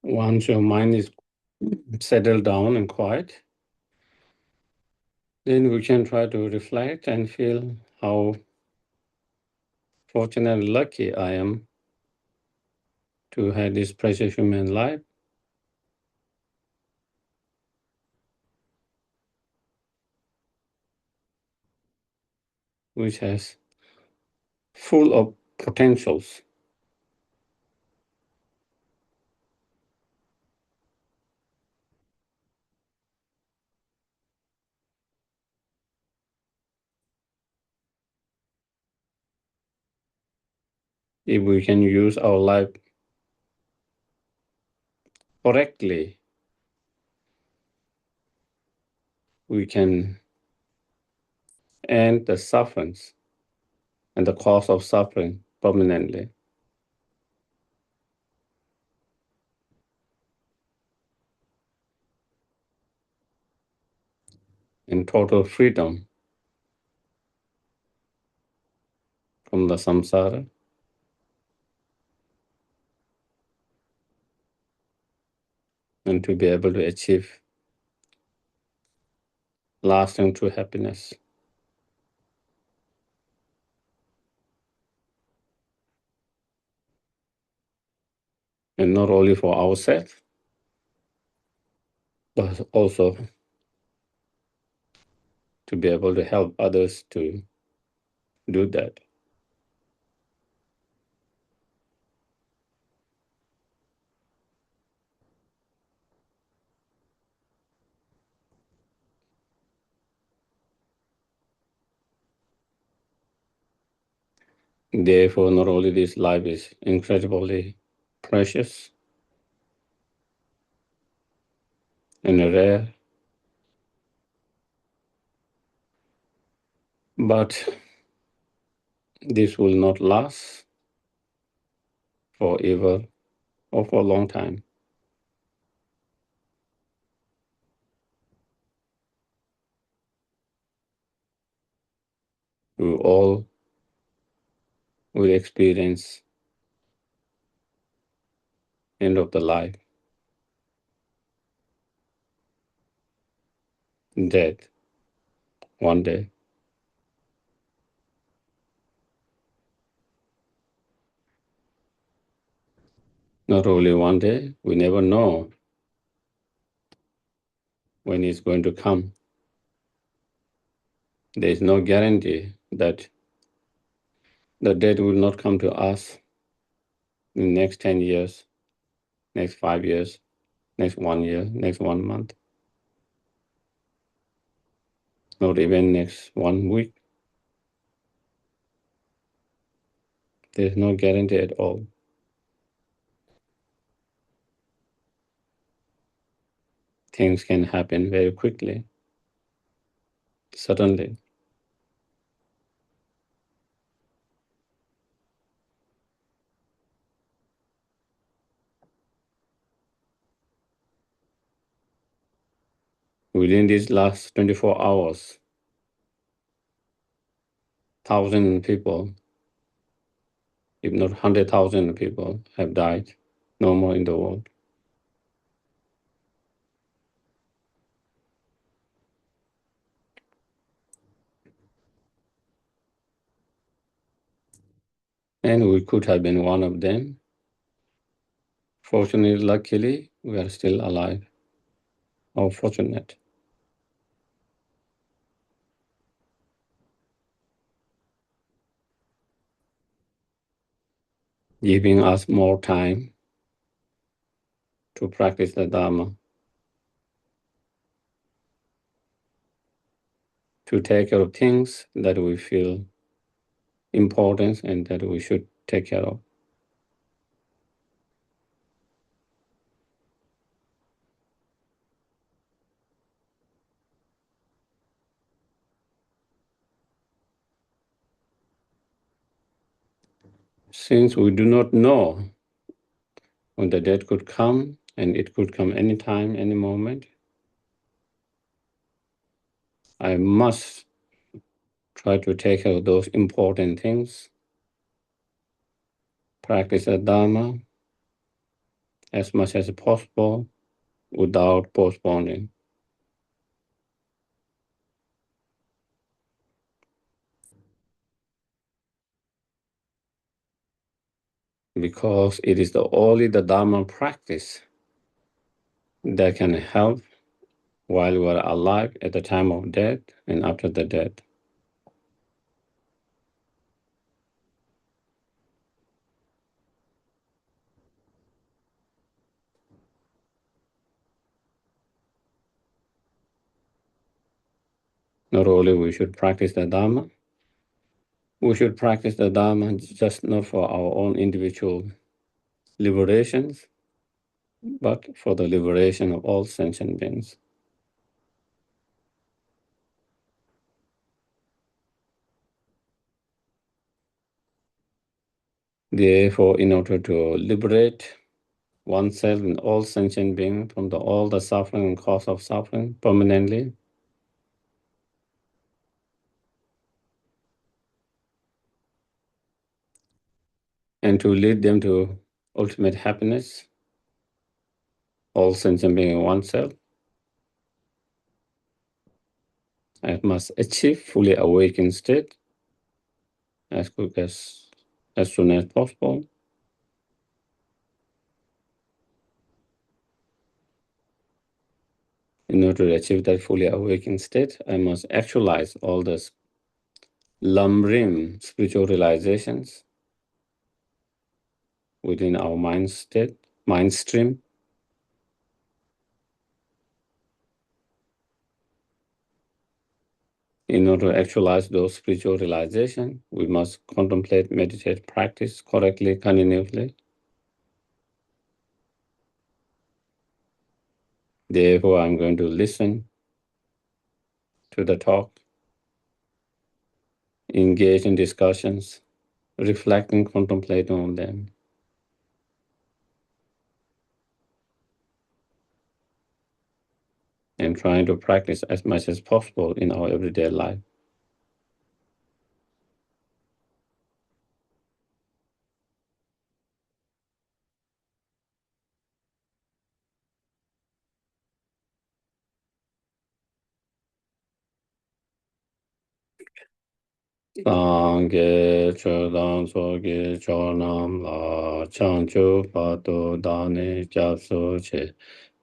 Once your mind is settled down and quiet, then we can try to reflect and feel how fortunate and lucky I am to have this precious human life, which has full of potentials. If we can use our life correctly, we can end the sufferings and the cause of suffering permanently in total freedom from the samsara and to be able to achieve lasting true happiness. And not only for ourselves, but also to be able to help others to do that. Therefore, not only this life is incredibly precious and rare, but this will not last forever or for a long time. We all will experience end of the life, death, one day. Not only one day, we never know when it's going to come. There is no guarantee that the death will not come to us in the next 10 years, next 5 years, next 1 year, next 1 month, not even next 1 week. There's no guarantee at all. Things can happen very quickly, suddenly. Within these last 24 hours, 1,000 people, if not 100,000 people, have died, no more in the world. And we could have been one of them. Fortunately, luckily, we are still alive. How fortunate. Giving us more time to practice the Dharma, to take care of things that we feel important and that we should take care of. Since we do not know when the death could come, and it could come anytime, any moment, I must try to take care of those important things, practice the Dharma, as much as possible without postponing. Because it is only the Dharma practice that can help while we are alive at the time of death and after the death. Not only we should practice the Dharma, we should practice the Dharma just not for our own individual liberations, but for the liberation of all sentient beings. Therefore, in order to liberate oneself and all sentient beings from all the suffering and cause of suffering permanently, and to lead them to ultimate happiness, all sentient beings in oneself, I must achieve fully awakened state as quick as soon as possible. In order to achieve that fully awakened state, I must actualize all the Lam Rim spiritual realizations within our mind state, mind stream. In order to actualize those spiritual realizations, we must contemplate, meditate, practice correctly, continuously. Therefore, I'm going to listen to the talk, engage in discussions, reflect and contemplate on them. And trying to practice as much as possible in our everyday life. Sangye chodam soge chonam la chanchu pato dane japso che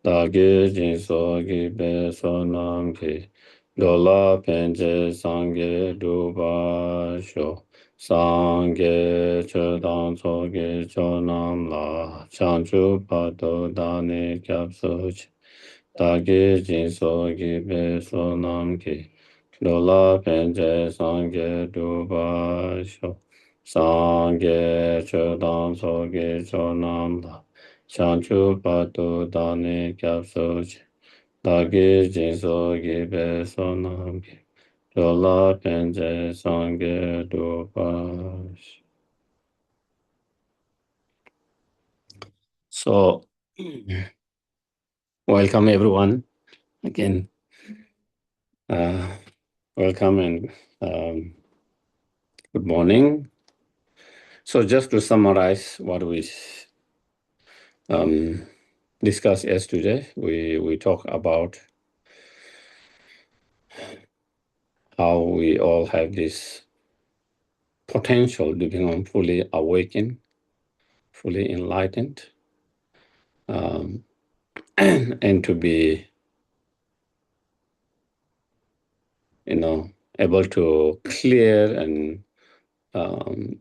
dage jin soge be sonam ki dola penje sangye duba sho Sangye chodam soge chonam la chanchu pato dane japso che dage jin soge be sonam ki Dola penche sangye dupa sho sangye chodam soge chonam la chanchu patu dani kyab soche dagi jin soge be sonam ki dola penche sangye dupa sho. So, welcome everyone again. Welcome and good morning. So just to summarize what we discussed yesterday, we talked about how we all have this potential to become fully awakened, fully enlightened, and to be, able to clear and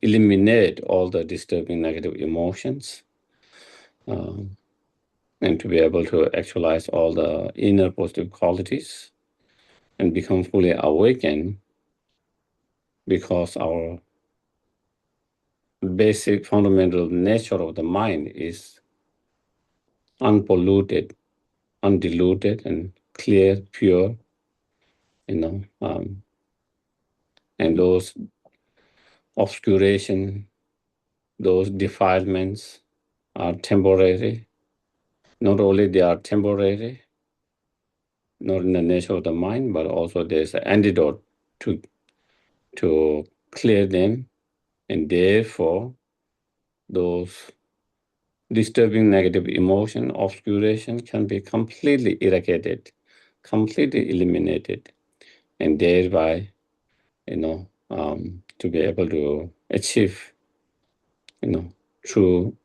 eliminate all the disturbing negative emotions, and to be able to actualize all the inner positive qualities and become fully awakened, because our basic fundamental nature of the mind is unpolluted, undiluted, and clear, pure, and those obscuration, those defilements are temporary. Not only they are temporary, not in the nature of the mind, but also there's an antidote to clear them, and therefore those disturbing negative emotion, obscuration can be completely eradicated, completely eliminated, and thereby, to be able to achieve, true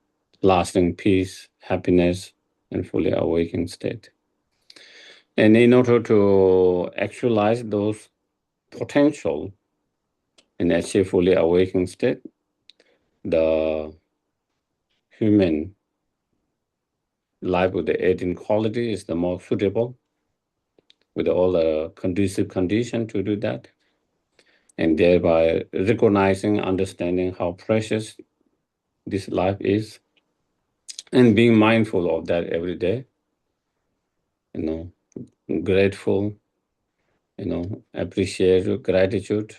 lasting peace, happiness, and fully awakened state. And in order to actualize those potential and achieve fully awakened state, the human life with the 18 quality is the most suitable with all the conducive condition to do that, and thereby recognizing, understanding how precious this life is, and being mindful of that every day, grateful, appreciate gratitude,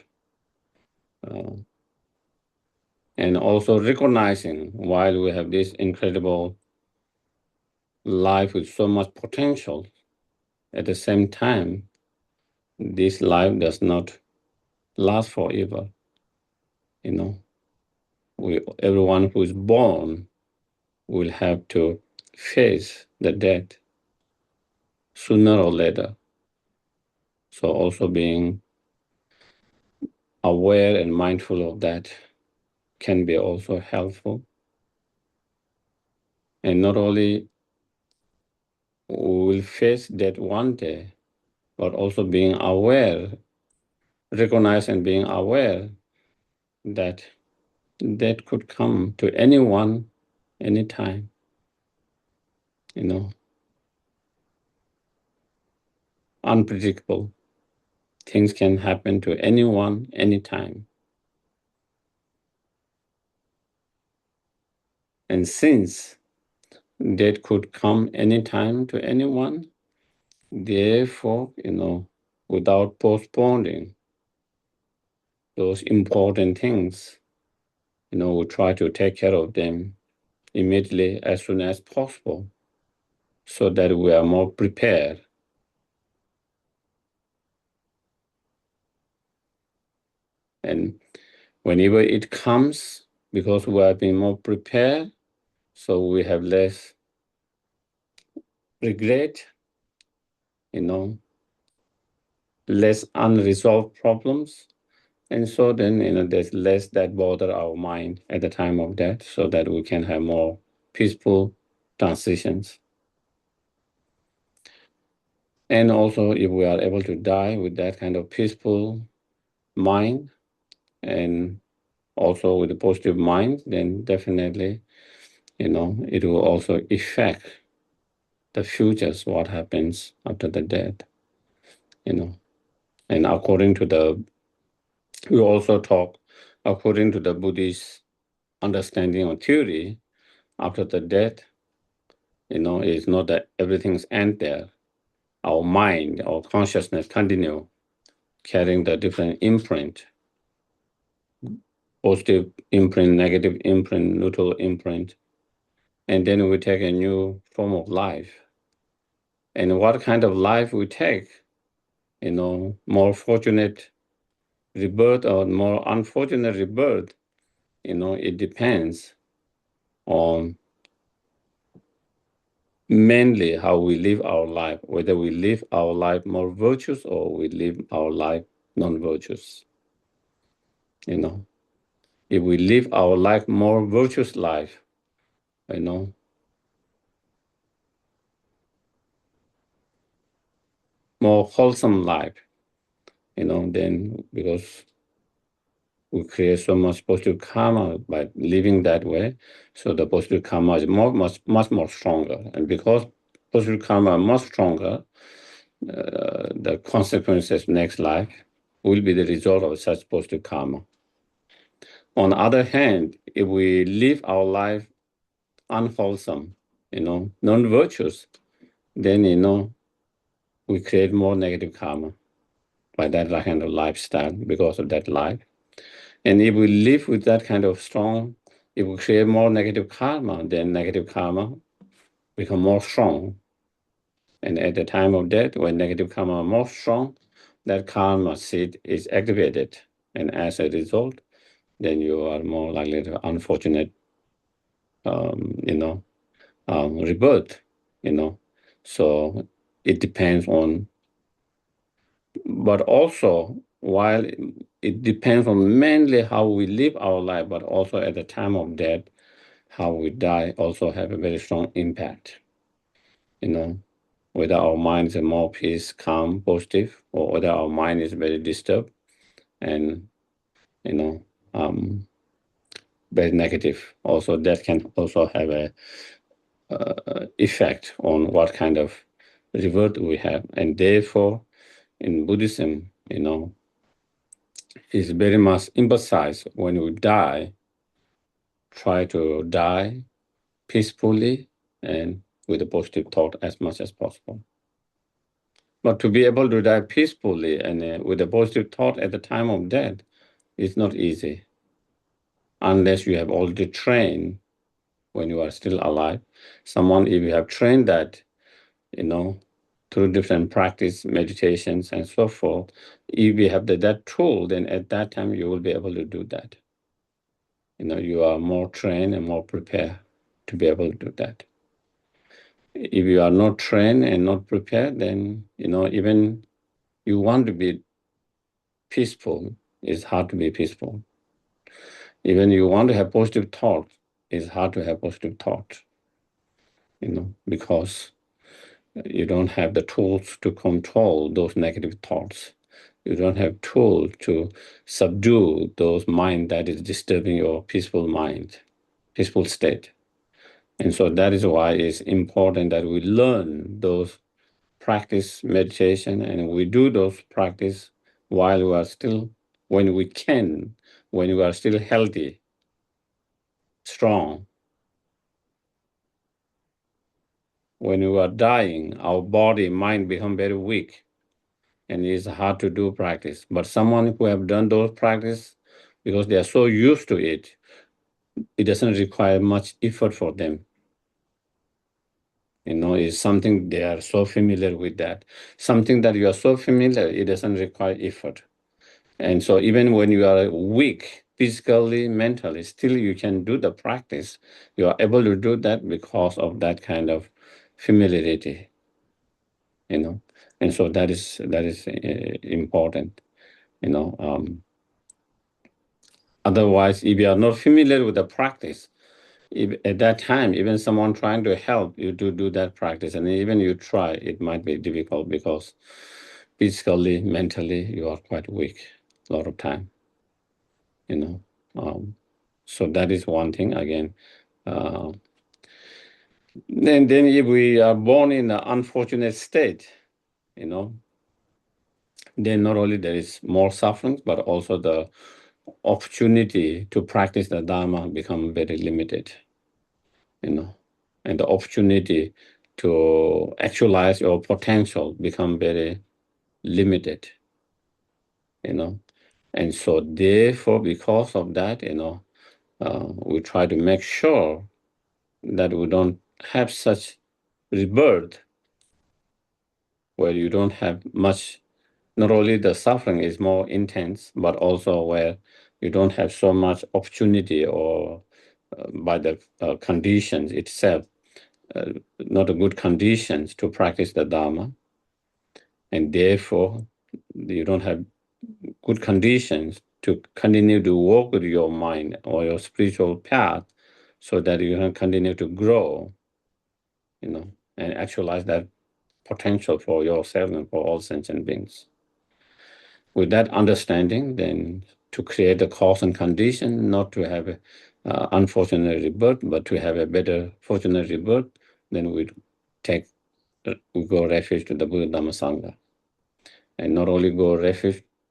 uh, and also recognizing while we have this incredible life with so much potential, at the same time, this life does not last forever. Everyone who is born will have to face the death sooner or later. So also being aware and mindful of that can be also helpful. And not only we will face that one day, but also being aware, recognize and being aware that that could come to anyone, anytime, unpredictable. Things can happen to anyone, anytime. And since that could come anytime to anyone, therefore, without postponing those important things, we try to take care of them immediately as soon as possible so that we are more prepared. And whenever it comes, because we have been more prepared, so we have less regret, less unresolved problems. And so then, there's less that bother our mind at the time of death so that we can have more peaceful transitions. And also, if we are able to die with that kind of peaceful mind and also with a positive mind, then definitely, it will also affect the futures, what happens after the death, And according to we also talk, according to the Buddhist understanding or theory, after the death, it's not that everything's end there. Our mind, our consciousness continue carrying the different imprint, positive imprint, negative imprint, neutral imprint, and then we take a new form of life. And what kind of life we take, more fortunate rebirth or more unfortunate rebirth, it depends on mainly how we live our life, whether we live our life more virtuous or we live our life non-virtuous. If we live our life more virtuous life, more wholesome life, then because we create so much positive karma by living that way, so the positive karma is much more stronger. And because positive karma is much stronger, the consequences next life will be the result of such positive karma. On the other hand, if we live our life unwholesome, non-virtuous, then, we create more negative karma by that kind of lifestyle because of that life. And if we live with that kind of strong, if we create more negative karma, then negative karma become more strong. And at the time of death, when negative karma are more strong, that karma seed is activated. And as a result, then you are more likely to unfortunate, rebirth, So it depends on, but also while it depends on mainly how we live our life, but also at the time of death, how we die also have a very strong impact, whether our mind is more peace, calm, positive, or whether our mind is very disturbed and, very negative. Also, that can also have a effect on what kind of reward we have. And therefore, in Buddhism, is very much emphasized when we die, try to die peacefully and with a positive thought as much as possible. But to be able to die peacefully and with a positive thought at the time of death is not easy unless you have already trained when you are still alive. If you have trained that, through different practice, meditations, and so forth, if you have that tool, then at that time you will be able to do that. You are more trained and more prepared to be able to do that. If you are not trained and not prepared, then, even you want to be peaceful, it's hard to be peaceful. Even you want to have positive thoughts, it's hard to have positive thoughts, because you don't have the tools to control those negative thoughts. You don't have tools to subdue those mind that is disturbing your peaceful mind, peaceful state. And so that is why it's important that we learn those practice meditation and we do those practice while we are still, when we can, when we are still healthy, strong. When we are dying, our body, mind become very weak and it's hard to do practice. But someone who have done those practice, because they are so used to it, it doesn't require much effort for them. It's something they are so familiar with that. Something that you are so familiar, it doesn't require effort. And so even when you are weak, physically, mentally, still you can do the practice. You are able to do that because of that kind of familiarity, And so that is important, Otherwise, if you are not familiar with the practice, if at that time, even someone trying to help you to do that practice, and even you try, it might be difficult because physically, mentally, you are quite weak a lot of time, So that is one thing again. Then if we are born in an unfortunate state, then not only there is more suffering, but also the opportunity to practice the Dharma become very limited, and the opportunity to actualize your potential become very limited, And so therefore, because of that, we try to make sure that we don't have such rebirth where you don't have much, not only the suffering is more intense, but also where you don't have so much opportunity or by the conditions itself, not a good conditions to practice the Dharma. And therefore, you don't have good conditions to continue to work with your mind or your spiritual path so that you can continue to grow, and actualize that potential for yourself and for all sentient beings. With that understanding, then to create the cause and condition, not to have a unfortunate rebirth, but to have a better fortunate rebirth, then we go refuge to the Buddha Dhamma Sangha. And not only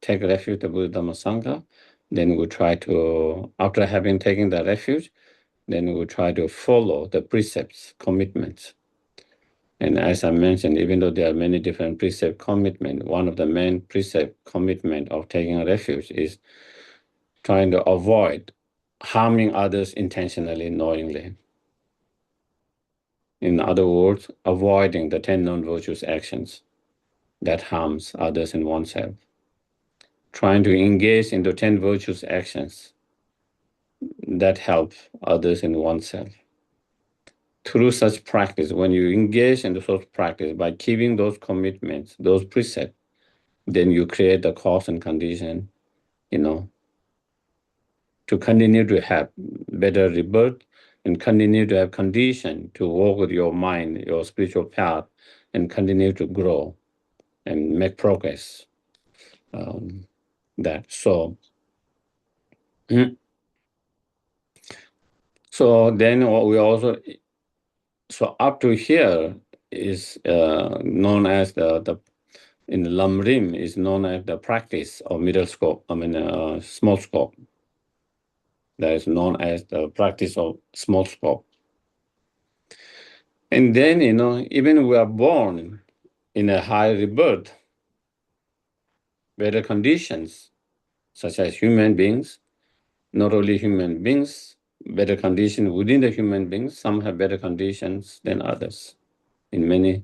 take refuge to Buddha Dhamma Sangha, then we try to, after having taken the refuge, then we try to follow the precepts, commitments. And as I mentioned, even though there are many different precept commitment, one of the main precept commitment of taking a refuge is trying to avoid harming others intentionally, knowingly. In other words, avoiding the 10 non-virtuous actions that harms others and oneself. Trying to engage in the 10 virtuous actions that help others and oneself. through such practice, when you engage in such practice, by keeping those commitments, those precepts, then you create the cause and condition, to continue to have better rebirth and continue to have condition to work with your mind, your spiritual path, and continue to grow and make progress. So then we also, so up to here is known as the in the Lam Rim is known as the practice of middle scope, small scope. That is known as the practice of small scope. And then, even we are born in a high rebirth, better conditions, such as human beings, not only human beings, better conditions within the human beings. Some have better conditions than others in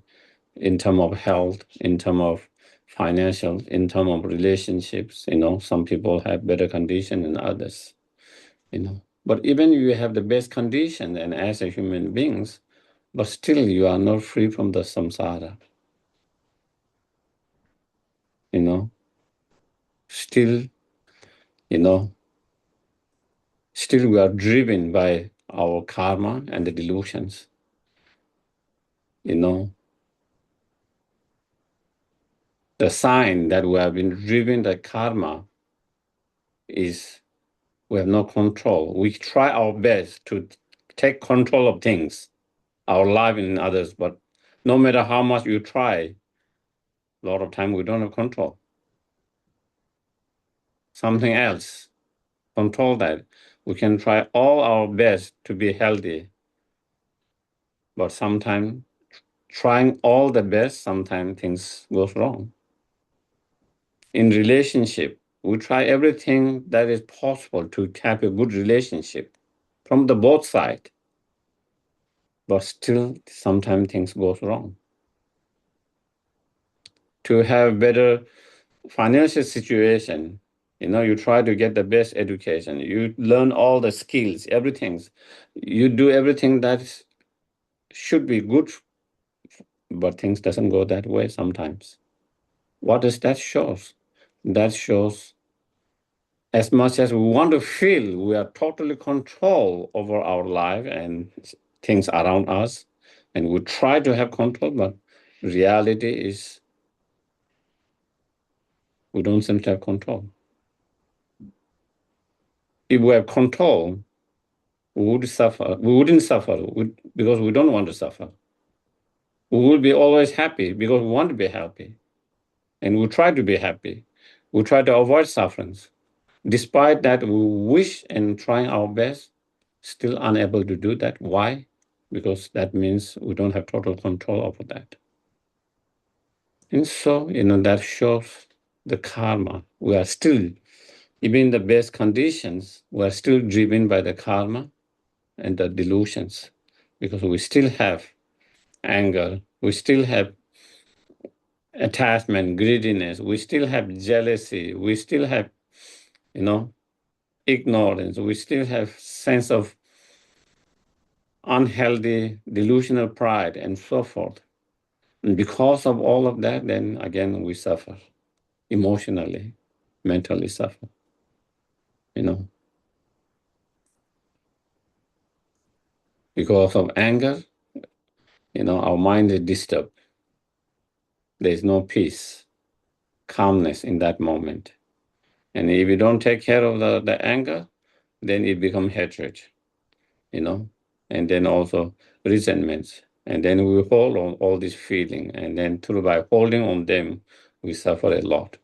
terms of health, in terms of financial, in terms of relationships. Some people have better condition than others. But even you have the best condition and as a human beings, but still you are not free from the samsara. Still, still we are driven by our karma and the delusions. The sign that we have been driven by karma is we have no control. We try our best to take control of things, our life and others, but no matter how much you try, a lot of time we don't have control. Something else, control that. We can try all our best to be healthy, but sometimes trying all the best, sometimes things goes wrong. In relationship, we try everything that is possible to have a good relationship from the both side, but still sometimes things goes wrong. To have better financial situation, you try to get the best education, you learn all the skills, everything, you do everything that should be good, but things doesn't go that way sometimes. What does that shows? That shows as much as we want to feel we are totally control over our life and things around us, and we try to have control, but reality is we don't seem to have control. If we have control, we would suffer. We wouldn't suffer because we don't want to suffer. We will be always happy because we want to be happy. And we try to be happy. We try to avoid sufferings. Despite that, we wish and trying our best, still unable to do that. Why? Because that means we don't have total control over that. And so, that shows the karma. We are still, even in the best conditions, we are still driven by the karma and the delusions, because we still have anger, we still have attachment, greediness, we still have jealousy, we still have, ignorance, we still have sense of unhealthy delusional pride and so forth. And because of all of that, then again we suffer emotionally, mentally suffer. Because of anger, our mind is disturbed. There's no peace, calmness in that moment. And if you don't take care of the anger, then it becomes hatred, and then also resentments. And then we hold on all these feelings. And then by holding on them, we suffer a lot.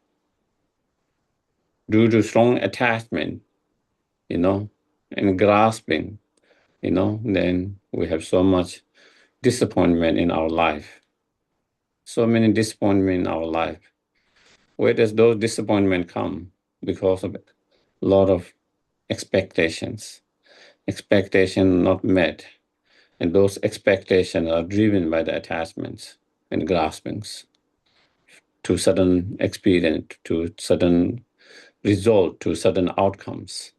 Due to strong attachment, and grasping, then we have so much disappointment in our life. So many disappointment in our life. Where does those disappointment come? Because of a lot of expectations not met. And those expectations are driven by the attachments and graspings to sudden experience, to sudden result, to sudden outcomes.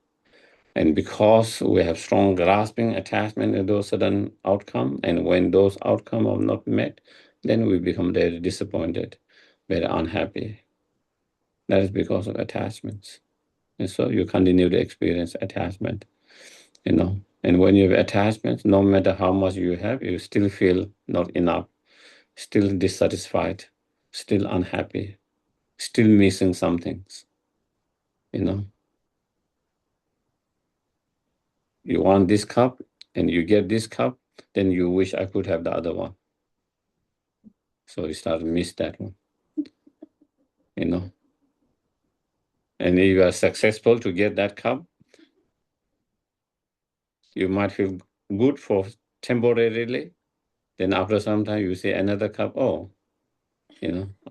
And because we have strong grasping attachment to those certain outcome, and when those outcome are not met, then we become very disappointed, very unhappy. That is because of attachments. And so you continue to experience attachment, And when you have attachments, no matter how much you have, you still feel not enough, still dissatisfied, still unhappy, still missing some things, you know. You want this cup and you get this cup, then you wish I could have the other one. So you start to miss that one, you know. And if you are successful to get that cup, you might feel good for temporarily. Then after some time you see another cup, oh,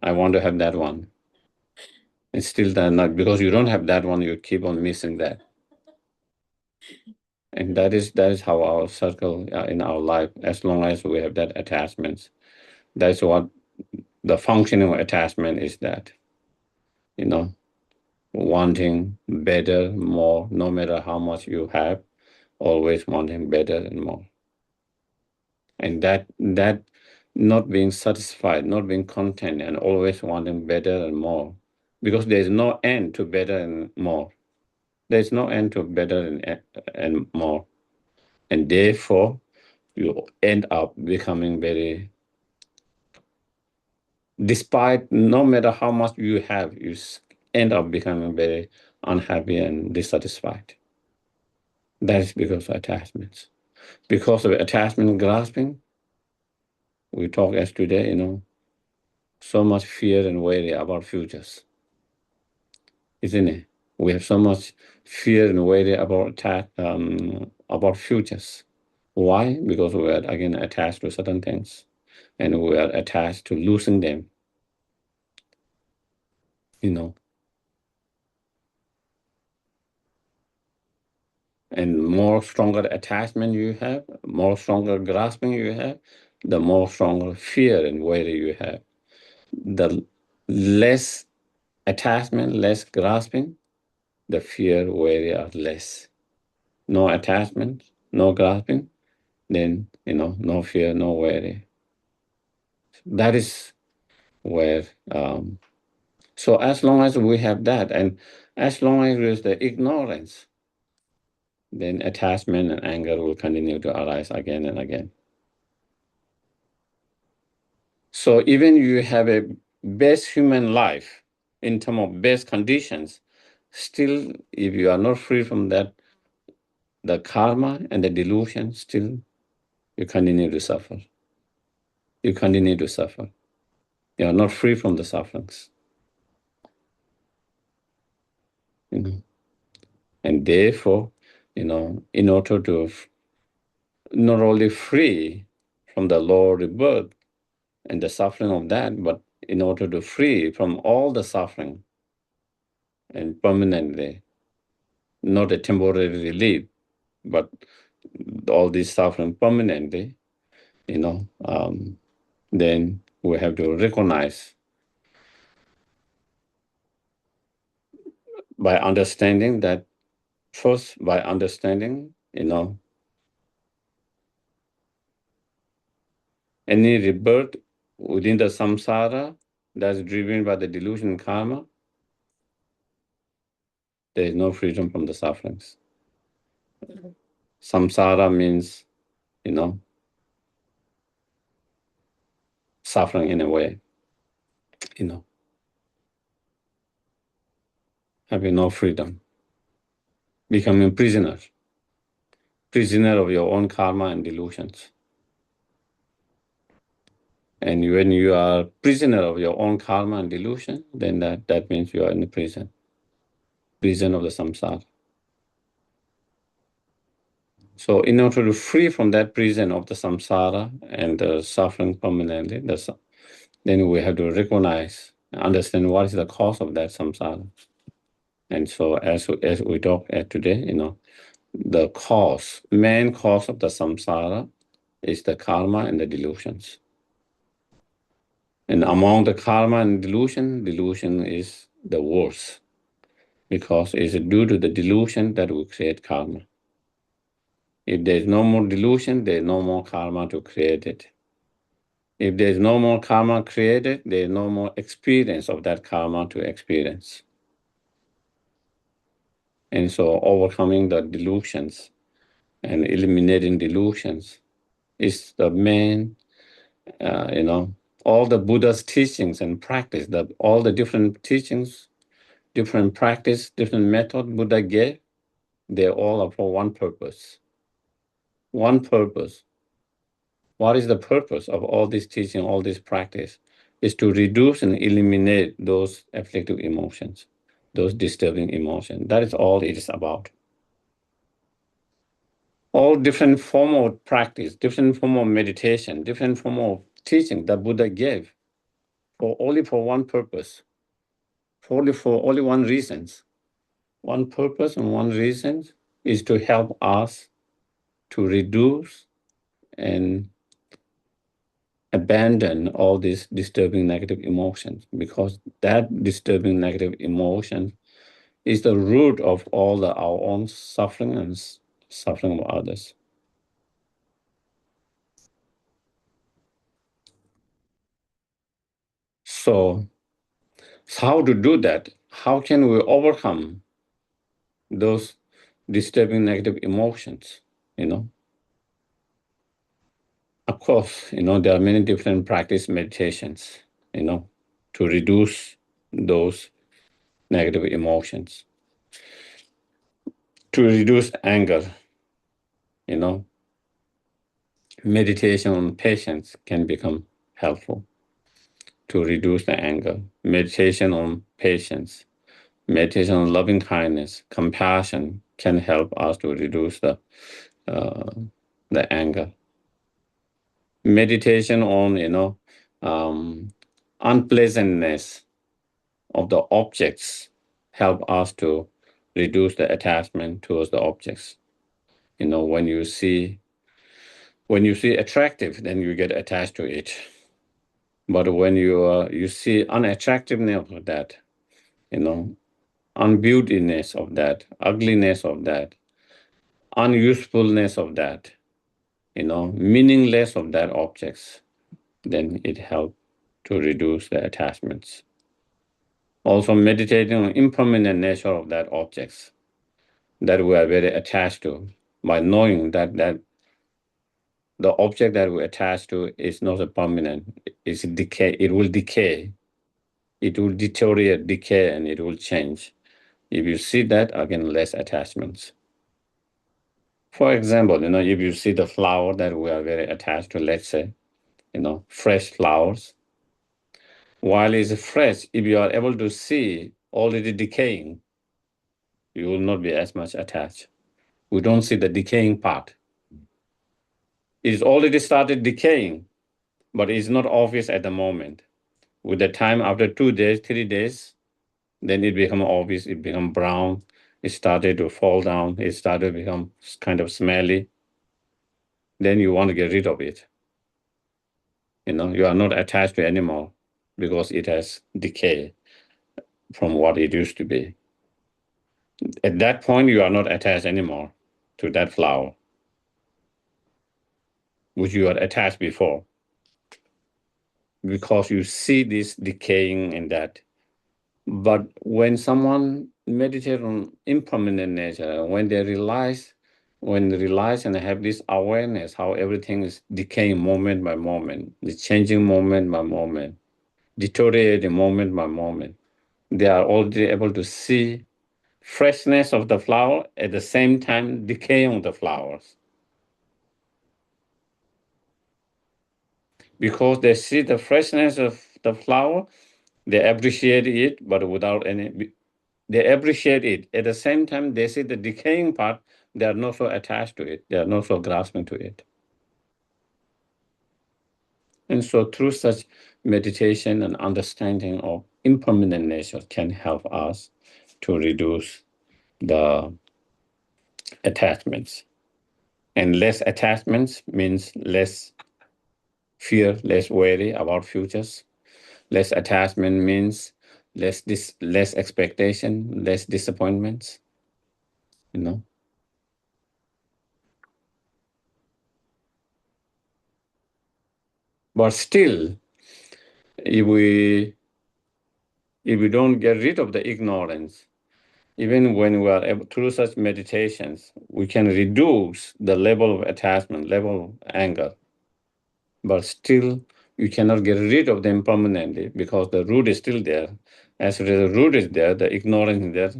I want to have that one. And still that not because you don't have that one, you keep on missing that. And that is how our circle in our life, as long as we have that attachments. That's what the functioning of attachment is, that, wanting better, more, no matter how much you have, always wanting better and more. And that not being satisfied, not being content, and always wanting better and more, because there's no end to better and more. There's no end to better and more. And therefore, you end up becoming very, despite no matter how much you have, you end up becoming very unhappy and dissatisfied. That is because of attachments. Because of attachment grasping, we talk as today, so much fear and worry about futures, isn't it? We have so much fear and worry about futures. Why? Because we are again attached to certain things, and we are attached to losing them. And more stronger attachment you have, more stronger grasping you have, the more stronger fear and worry you have. The less attachment, less grasping, the fear, worry are less. No attachment, no grasping, then, no fear, no worry. That is where, so as long as we have that, and as long as there is the ignorance, then attachment and anger will continue to arise again and again. So even you have a best human life in terms of best conditions, still, if you are not free from that, the karma and the delusion, still you continue to suffer. You continue to suffer. You are not free from the sufferings. And therefore, in order to not only free from the lower rebirth and the suffering of that, but in order to free from all the suffering and permanently, not a temporary relief, but all this suffering permanently, then we have to recognize by understanding that, first by understanding, any rebirth within the samsara that's driven by the delusion and karma, there is no freedom from the sufferings. Samsara means, suffering in a way, having no freedom, becoming prisoner of your own karma and delusions. And when you are prisoner of your own karma and delusion, then that means you are in the prison of the samsara. So in order to free from that prison of the samsara and the suffering permanently, then we have to recognize, understand what is the cause of that samsara. And so as we talk today, the main cause of the samsara is the karma and the delusions. And among the karma and delusion is the worst. because it's due to the delusion that we create karma. If there's no more delusion, there's no more karma to create it. If there's no more karma created, there's no more experience of that karma to experience. And so overcoming the delusions and eliminating delusions is the main, all the Buddha's teachings and practice, all the different teachings, different practice, different method Buddha gave, they all are for one purpose. One purpose. What is the purpose of all this teaching, all this practice? Is to reduce and eliminate those afflictive emotions, those disturbing emotions. That is all it is about. All different form of practice, different form of meditation, different form of teaching that Buddha gave only for one purpose, for only one reason. One purpose and one reason is to help us to reduce and abandon all these disturbing negative emotions, because that disturbing negative emotion is the root of all our own suffering and suffering of others. So how to do that? How can we overcome those disturbing negative emotions? Of course, there are many different practice meditations, to reduce those negative emotions, to reduce anger. Meditation on patience can become helpful to reduce the anger. Meditation on patience, meditation on loving kindness, compassion can help us to reduce the anger. Meditation on unpleasantness of the objects help us to reduce the attachment towards the objects. When you see attractive, then you get attached to it. But when you see unattractiveness of that, unbeautiness of that, ugliness of that, unusefulness of that, meaningless of that objects, then it helps to reduce the attachments. Also meditating on impermanent nature of that objects that we are very attached to, by knowing that the object that we attach to is not a permanent, it's decay, it will decay, it will deteriorate, decay, and it will change. If you see that, again, less attachments. For example, if you see the flower that we are very attached to, let's say, fresh flowers, while it's fresh, if you are able to see already decaying, you will not be as much attached. We don't see the decaying part. It's already started decaying, but it's not obvious at the moment. With the time, after 2 days, 3 days, then it become obvious, it become brown, it started to fall down, it started to become kind of smelly. Then you want to get rid of it. You are not attached to it anymore because it has decayed from what it used to be. At that point, you are not attached anymore to that flower, which you are attached before, because you see this decaying in that. But when someone meditates on impermanent nature, when they realize and have this awareness how everything is decaying moment by moment, it's changing moment by moment, deteriorating moment by moment, they are already able to see freshness of the flower at the same time decaying of the flowers. Because they see the freshness of the flower, they appreciate it, but without any, they appreciate it. At the same time, they see the decaying part, they are not so attached to it, they are not so grasping to it. And so through such meditation and understanding of impermanent nature can help us to reduce the attachments. And less attachments means less fear, less worry about futures. Less attachment means less expectation, less disappointments, you know. But still, if we if we don't get rid of the ignorance, even when we are able through such meditations, we can reduce the level of attachment, level of anger. But still, you cannot get rid of them permanently because the root is still there. As the root is there, the ignorance is there.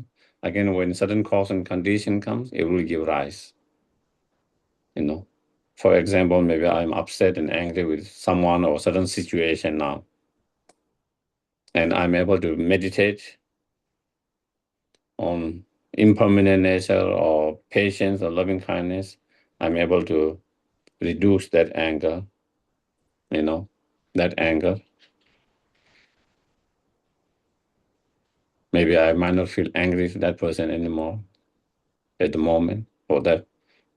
Again, when certain cause and condition comes, it will give rise. You know, for example, maybe I'm upset and angry with someone or certain situation now, and I'm able to meditate on impermanent nature or patience or loving kindness. I'm able to reduce that anger. You know, that anger. Maybe I might not feel angry with that person anymore at the moment for that.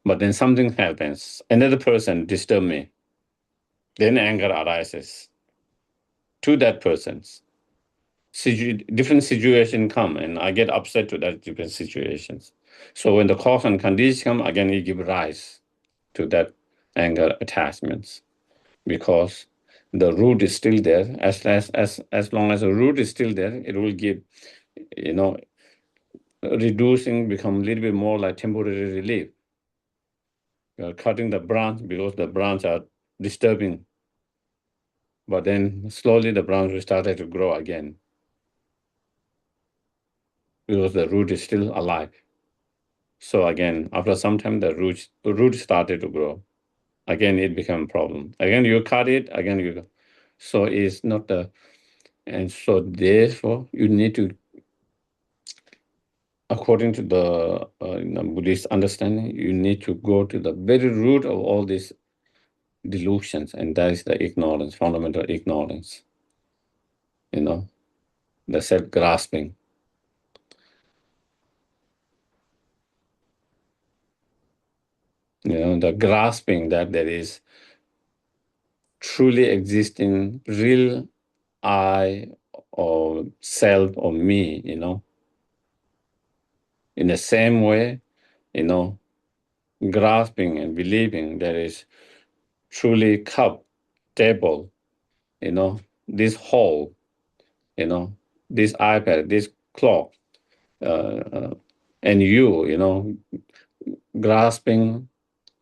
But then something happens. Another person disturb me. Then anger arises to that person's. Different situation come and I get upset to that different situations. So when the cause and condition come, again, it give rise to that anger attachments because the root is still there. As long as the root is still there, it will give, you know, reducing become a little bit more like temporary relief. You are cutting the branch because the branch are disturbing, but then slowly the branch will start to grow again because the root is still alive. So again, after some time, the root started to grow. Again, it became a problem. Again, you cut it. Again, you. So it's not the, and so therefore you need to, according to the Buddhist understanding, you need to go to the very root of all these delusions, and that is the ignorance, fundamental ignorance. You know, the self grasping. You know, the grasping that there is truly existing real I or self or me, you know. In the same way, you know, grasping and believing there is truly cup, table, you know, this hole, you know, this iPad, this clock, and you know, grasping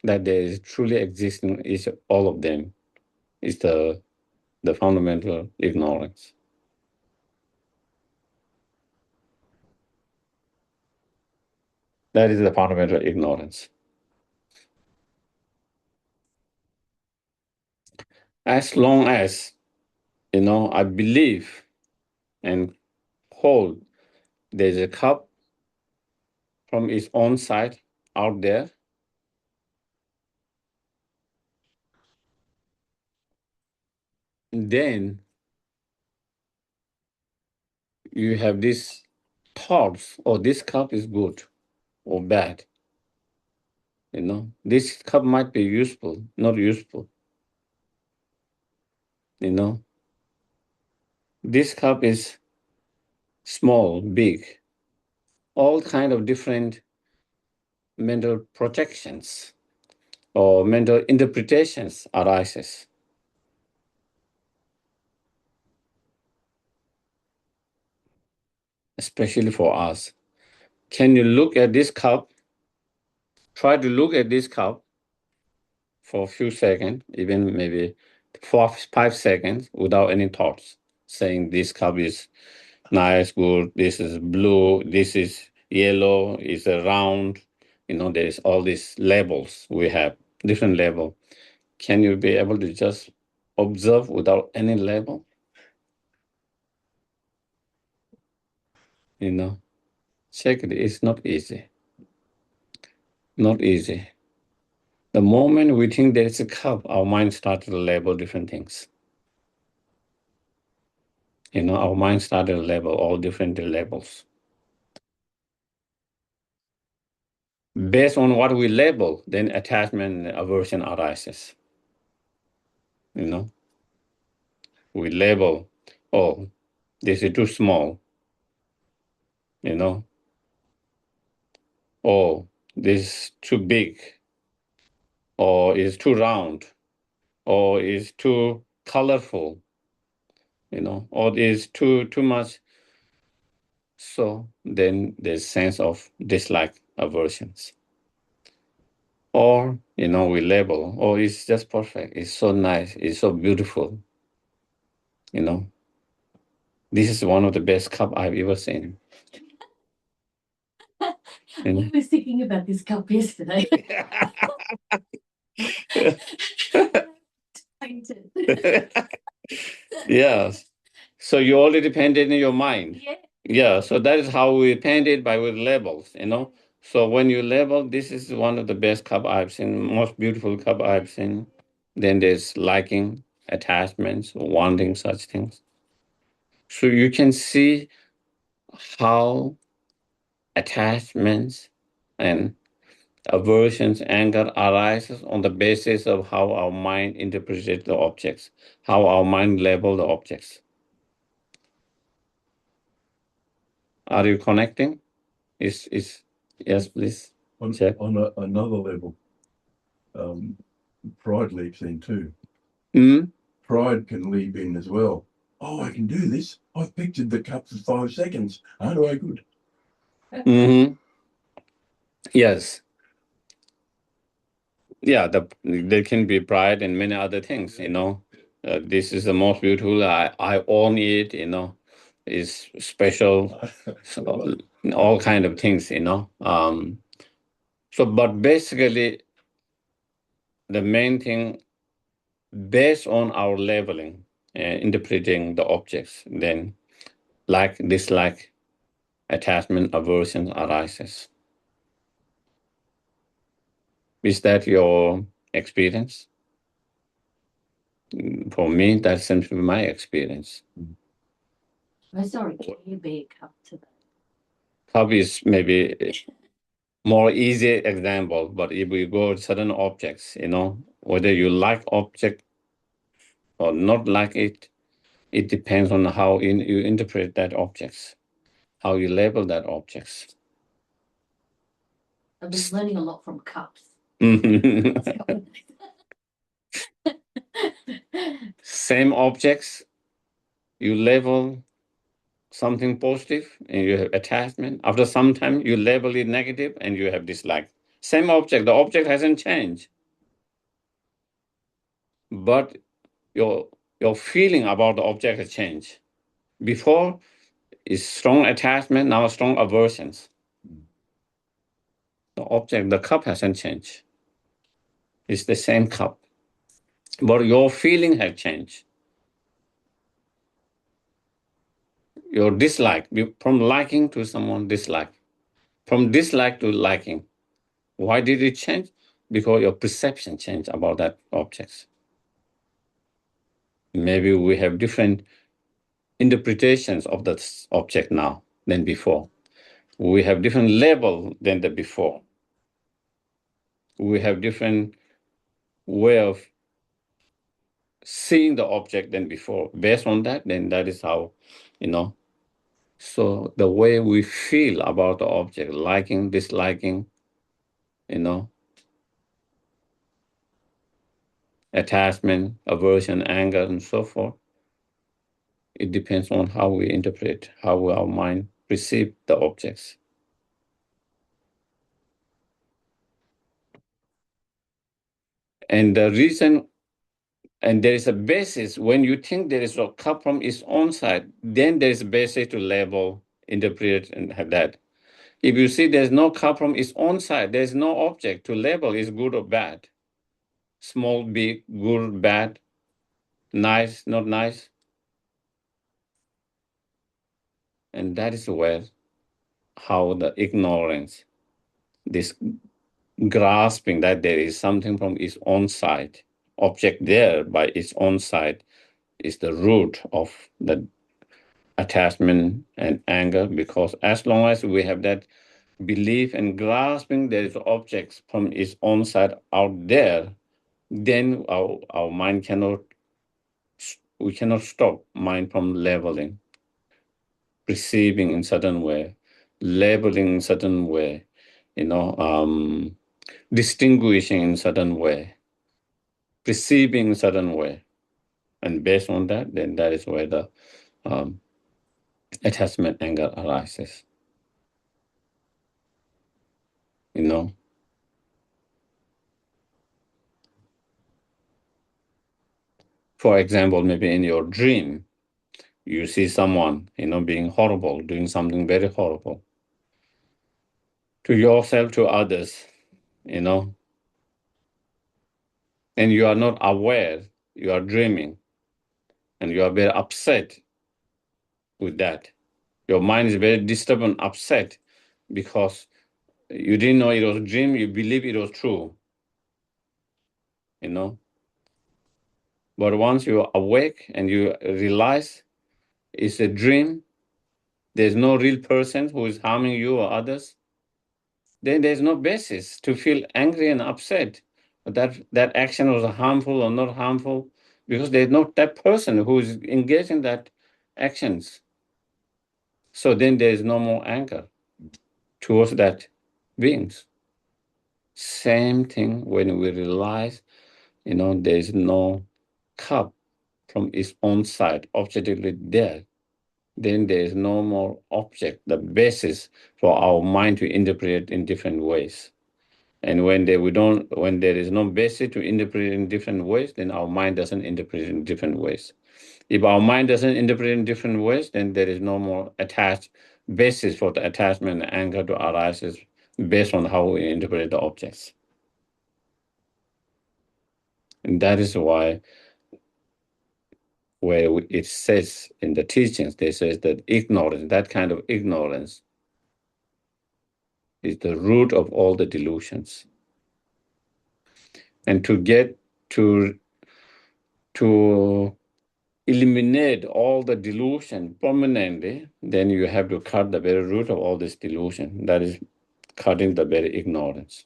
that there is truly existing is all of them is the fundamental ignorance. That is the fundamental ignorance. As long as, you know, I believe and hold there's a cup from its own side out there, then you have this thoughts, oh, this cup is good or bad. You know, this cup might be useful, not useful. You know, this cup is small, big, all kind of different mental projections or mental interpretations arises, especially for us. Can you look at this cup? Try to look at this cup for a few seconds, even maybe 5 seconds without any thoughts, saying this cup is nice, good, this is blue, this is yellow, it's a round. You know, there's all these labels we have, different label. Can you be able to just observe without any label? You know, check it. It's not easy. Not easy. The moment we think there's a cup, our mind starts to label different things. You know, our mind started to label all different labels. Based on what we label, then attachment and aversion arises. You know, we label, oh, This is too small, or this is too big, or is too round, or is too colorful, or is too much. So then there's sense of dislike, aversions. Or, we label, oh, it's just perfect. It's so nice. It's so beautiful. This is one of the best cup I've ever seen. I was thinking about this cup yesterday. Yes. So you already painted in your mind. Yeah. Yeah. So that is how we paint it with labels, So when you label, this is one of the best cup I've seen, most beautiful cup I've seen. Then there's liking, attachments, wanting such things. So you can see how attachments and aversions, anger arises on the basis of how our mind interprets the objects, how our mind label the objects. Are you connecting? Is yes, please. On another level, pride leaps in too. Pride can leap in as well. Oh, I can do this. I've pictured the cup for 5 seconds. Aren't I good? Mm-hmm. Yes. Yeah, there can be pride and many other things, this is the most beautiful. I own it, is special, so, all kind of things, So, but basically, the main thing, based on our labeling, interpreting the objects, then like, dislike, attachment, aversion arises. Is that your experience? For me, that seems to be my experience. I saw a big cup today. Cup is maybe more easy example, but if we go to certain objects, whether you like object or not like it, it depends on how you interpret that objects, how you label that objects. I've been learning a lot from cups. Same objects, you label something positive and you have attachment. After some time, you label it negative and you have dislike. Same object, the object hasn't changed. But your feeling about the object has changed. Before is strong attachment, now strong aversions. The object, the cup hasn't changed. It's the same cup. But your feeling has changed. Your dislike, from liking to someone dislike. From dislike to liking. Why did it change? Because your perception changed about that object. Maybe we have different interpretations of that object now than before. We have different level than the before. We have different way of seeing the object than before. Based on that, then that is how, So the way we feel about the object, liking, disliking, attachment, aversion, anger, and so forth, it depends on how we interpret, how our mind perceives the objects. And the reason, and there is a basis, when you think there is a cup from its own side, then there is a basis to label, interpret, and have that. If you see there's no cup from its own side, there's no object to label is good or bad. Small, big, good, bad, nice, not nice. And that is where how the ignorance, this grasping that there is something from its own side, object there by its own side, is the root of the attachment and anger. Because as long as we have that belief and grasping there is objects from its own side out there, then our mind we cannot stop mind from labeling. perceiving in certain way, labeling in certain way, distinguishing in certain way, perceiving in certain way. And based on that, then that is where the attachment anger arises. For example, maybe in your dream, you see someone, being horrible, doing something very horrible to yourself, to others, and you are not aware, you are dreaming, and you are very upset with that. Your mind is very disturbed and upset because you didn't know it was a dream, you believe it was true, But once you are awake and you realize it's a dream, there's no real person who is harming you or others, then there's no basis to feel angry and upset that action was harmful or not harmful, because there's no that person who is engaged in that actions. So then there's no more anger towards that beings. Same thing when we realize, there's no cup from its own side objectively there, then there is no more object, the basis for our mind to interpret in different ways. And when there is no basis to interpret in different ways, then our mind doesn't interpret in different ways. If our mind doesn't interpret in different ways, then there is no more attached basis for the attachment and anger to arise based on how we interpret the objects. And that is why where it says in the teachings, they say that ignorance, that kind of ignorance, is the root of all the delusions. And to get to eliminate all the delusion permanently, then you have to cut the very root of all this delusion. That is cutting the very ignorance.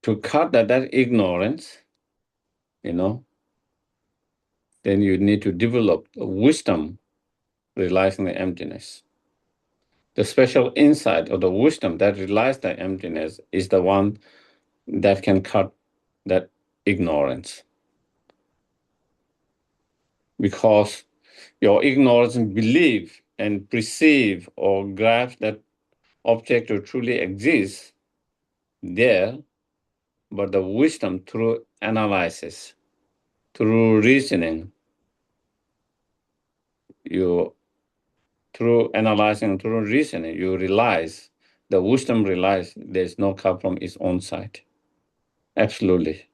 To cut that ignorance, then you need to develop wisdom, realizing the emptiness. The special insight of the wisdom that realizes the emptiness is the one that can cut that ignorance. Because your ignorance believe and perceive or grasp that object to truly exist there, but the wisdom through analysis, through reasoning, through analyzing, through reasoning, you realize, the wisdom realize there's no cup from its own side. Absolutely.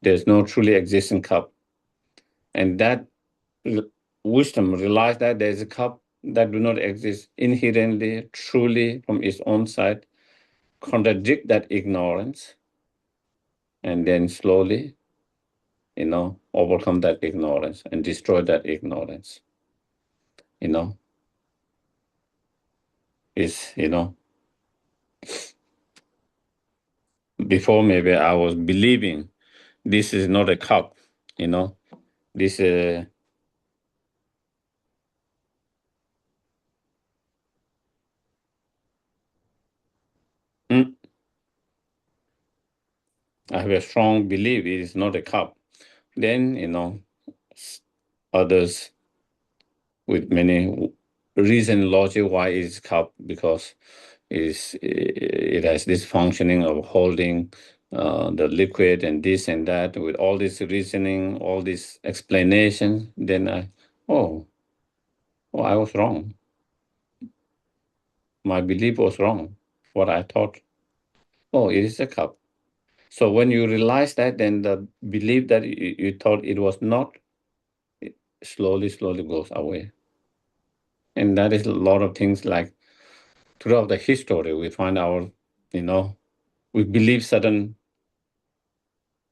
There's no truly existing cup. And that wisdom realize that there's a cup that do not exist inherently, truly from its own side, contradict that ignorance, and then slowly, overcome that ignorance and destroy that ignorance. Is, before maybe I was believing this is not a cup, this I have a strong belief it is not a cup. Then, others with many reason, logic why it's cup, because it has this functioning of holding the liquid and this and that. With all this reasoning, all this explanation, then I was wrong. My belief was wrong. What I thought, it is a cup. So when you realize that, then the belief that you thought it was not, it slowly goes away. And that is a lot of things, like throughout the history, we find our, we believe certain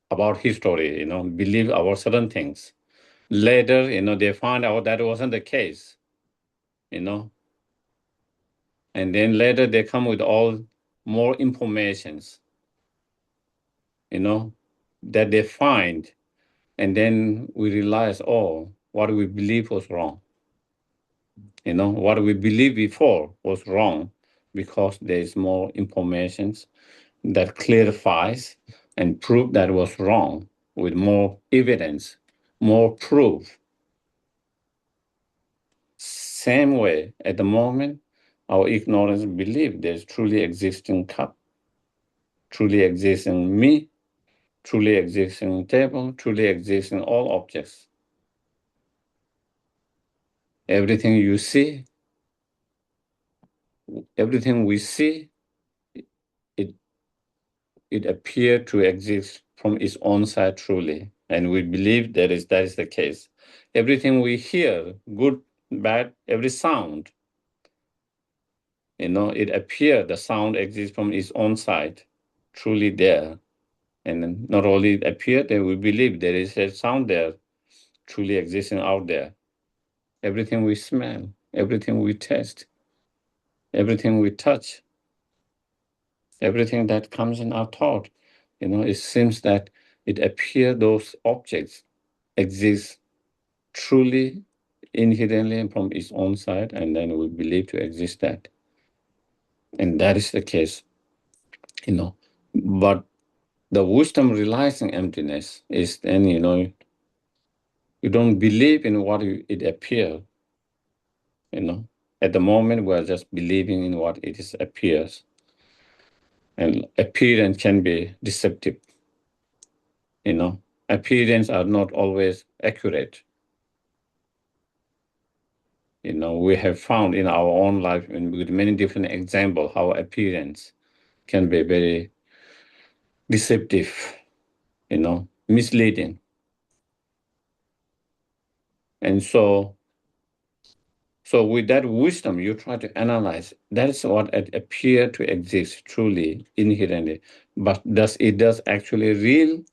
about history, believe about certain things. Later, they find out that wasn't the case, and then later they come with all more informations, that they find And then we realize, what we believe was wrong. What we believed before was wrong because there is more information that clarifies and prove that was wrong with more evidence, more proof. Same way, at the moment, our ignorance believe there's truly existing cup, truly existing me, truly existing table, truly existing all objects. Everything you see, everything we see, it appears to exist from its own side truly. And we believe that is the case. Everything we hear, good, bad, every sound, it appears the sound exists from its own side, truly there. And not only it appear, that we believe there is a sound there, truly existing out there. Everything we smell, everything we taste, everything we touch, everything that comes in our thought, it seems that it appears those objects exist truly inherently from its own side, and then we believe to exist that. And that is the case, But the wisdom realizing emptiness is then, you don't believe in what it appears, At the moment, we're just believing in what it is appears. And appearance can be deceptive, Appearance are not always accurate. We have found in our own life with many different examples how appearance can be very deceptive, misleading. And so with that wisdom, you try to analyze, that is what it appear to exist truly, inherently. But does it actually real,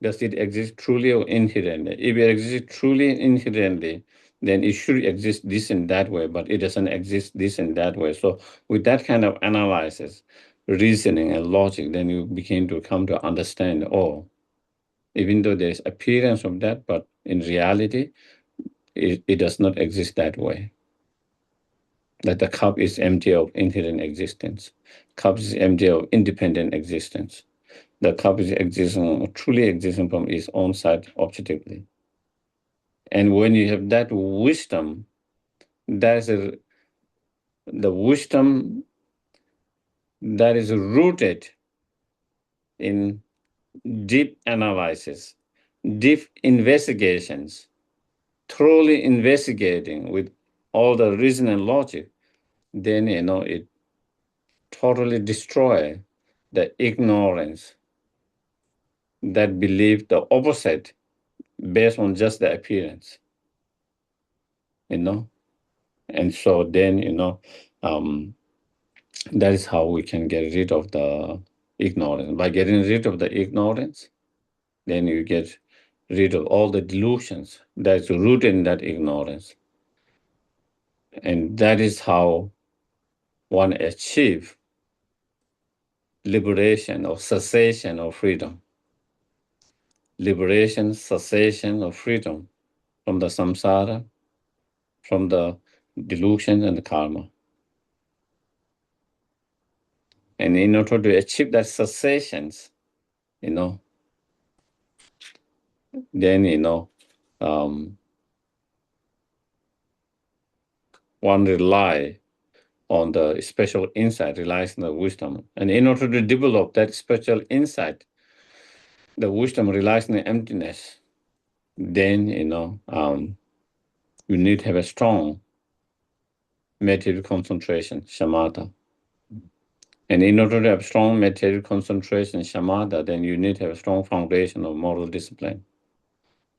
does it exist truly or inherently? If it exists truly inherently, then it should exist this and that way, but it doesn't exist this and that way. So with that kind of analysis, reasoning and logic, then you begin to come to understand, even though there's appearance of that, but in reality, it does not exist that way. That the cup is empty of inherent existence. Cup is empty of independent existence. The cup is truly existing from its own side objectively. And when you have that wisdom, that's the wisdom that is rooted in deep analysis, deep investigations, thoroughly investigating with all the reason and logic, then it totally destroy the ignorance that believe the opposite based on just the appearance, and so then that is how we can get rid of the ignorance. By getting rid of the ignorance, then you get rid of all the delusions that's rooted in that ignorance, and that is how one achieve liberation or cessation of freedom. Liberation, cessation of freedom from the samsara, from the delusion and the karma. And in order to achieve that cessations, then, one rely on the special insight, relies on the wisdom. And in order to develop that special insight, the wisdom relies on the emptiness. Then, you need to have a strong meditative concentration, shamatha. And in order to have strong meditative concentration, shamatha, then you need to have a strong foundation of moral discipline.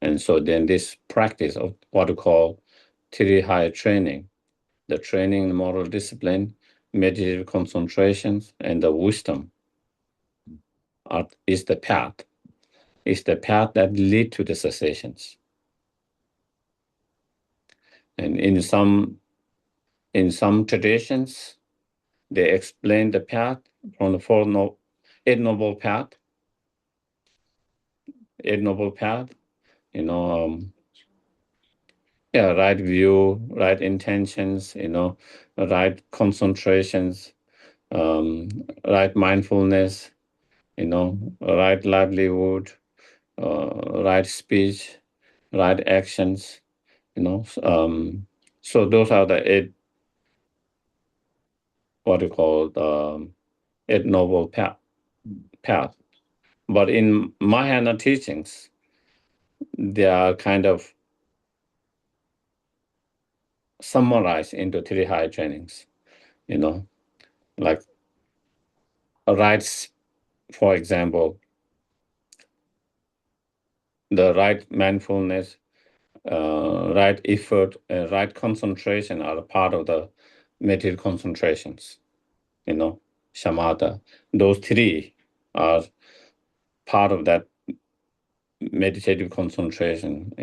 And so then this practice of what we call Tirihaya training, the training in moral discipline, meditative concentrations, and the wisdom is the path. It's the path that lead to the cessations. And in some traditions, they explain the path from the Eight Noble Path. Eight Noble Path, right view, right intentions, right concentrations, right mindfulness, right livelihood, right speech, right actions, so those are the eight, what you call eight noble path. But in Mahayana teachings, they are kind of summarized into three high trainings, like rights, for example, the right mindfulness, right effort, and right concentration are a part of the meditative concentrations, shamatha. Those three are part of that meditative concentration,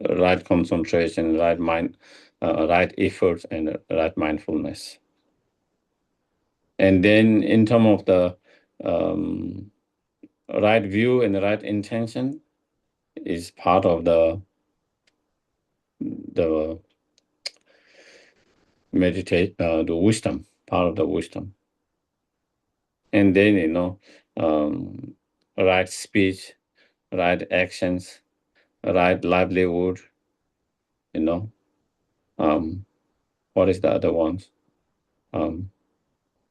right concentration, right mind, right effort, and right mindfulness. And then in terms of the right view and the right intention is part of the meditate, the wisdom, part of the wisdom. And then, right speech, right actions, right livelihood, what is the other ones?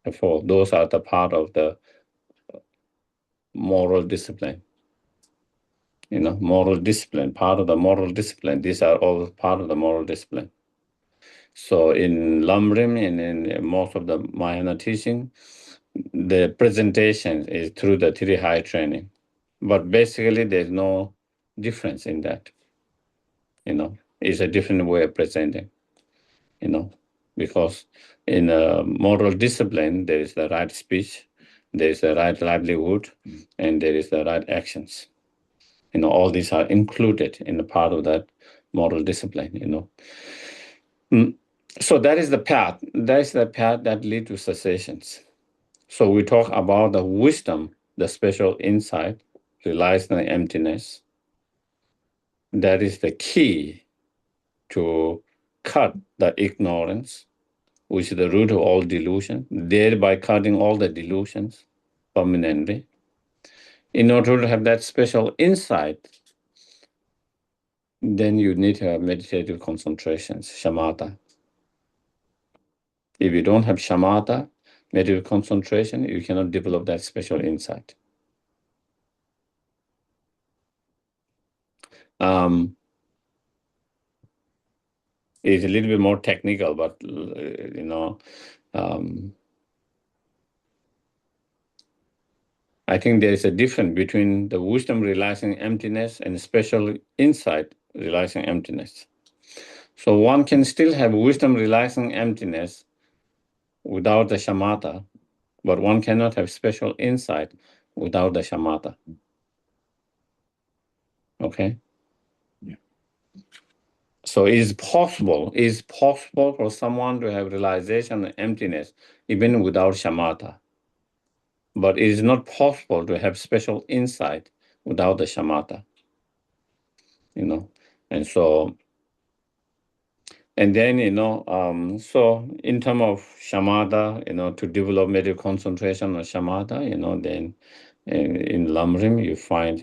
Therefore, those are the part of the moral discipline. Moral discipline, part of the moral discipline. These are all part of the moral discipline. So in Lam Rim and in most of the Mahayana teaching, the presentation is through the three high training. But basically, there's no difference in that. It's a different way of presenting, because in a moral discipline, there is the right speech, there is the right livelihood, and there is the right actions. All these are included in the part of that moral discipline, So that is the path. That is the path that leads to cessations. So we talk about the wisdom, the special insight, realizing the emptiness. That is the key to cut the ignorance, which is the root of all delusion, thereby cutting all the delusions permanently. In order to have that special insight, then you need to have meditative concentrations, shamatha. If you don't have shamatha, meditative concentration, you cannot develop that special insight. It's a little bit more technical, but I think there is a difference between the wisdom realizing emptiness and special insight realizing emptiness. So one can still have wisdom realizing emptiness without the shamatha, but one cannot have special insight without the shamatha. Okay? Yeah. So it is possible for someone to have realization of emptiness even without shamatha. But it is not possible to have special insight without the shamatha. And so, and then, so in terms of shamatha, to develop meditative concentration on shamatha, then in Lam Rim, you find,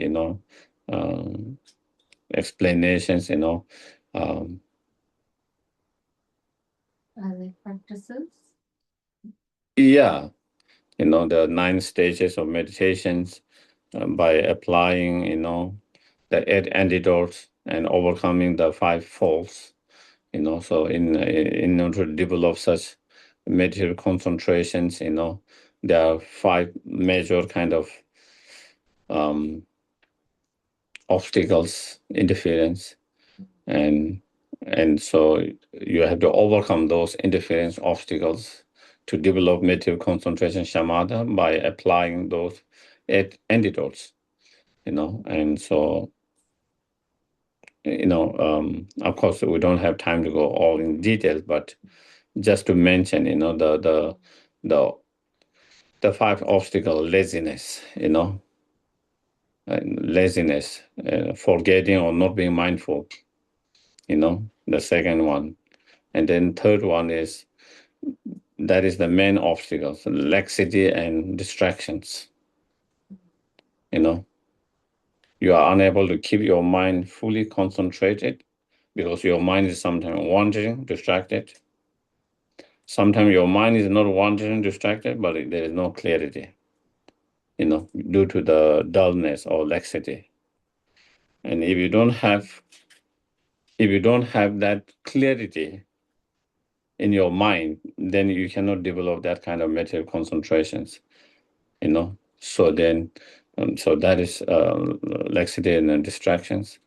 explanations, Like practices? Yeah, the 9 stages of meditations by applying, the 8 antidotes and overcoming the 5 faults. So in order to develop such meditative concentrations, there are 5 major kind of obstacles, interference, and so you have to overcome those interference obstacles to develop meditative concentration shamatha by applying those 8 antidotes, and so of course we don't have time to go all in detail, but just to mention, the 5 obstacle: laziness, laziness, forgetting or not being mindful, the second one. And then third one is, that is the main obstacle, so laxity and distractions. You are unable to keep your mind fully concentrated because your mind is sometimes wandering, distracted. Sometimes your mind is not wandering, distracted, but there is no clarity, due to the dullness or laxity. And if you don't have that clarity in your mind, then you cannot develop that kind of mental concentrations. So then, so that is laxity and distractions,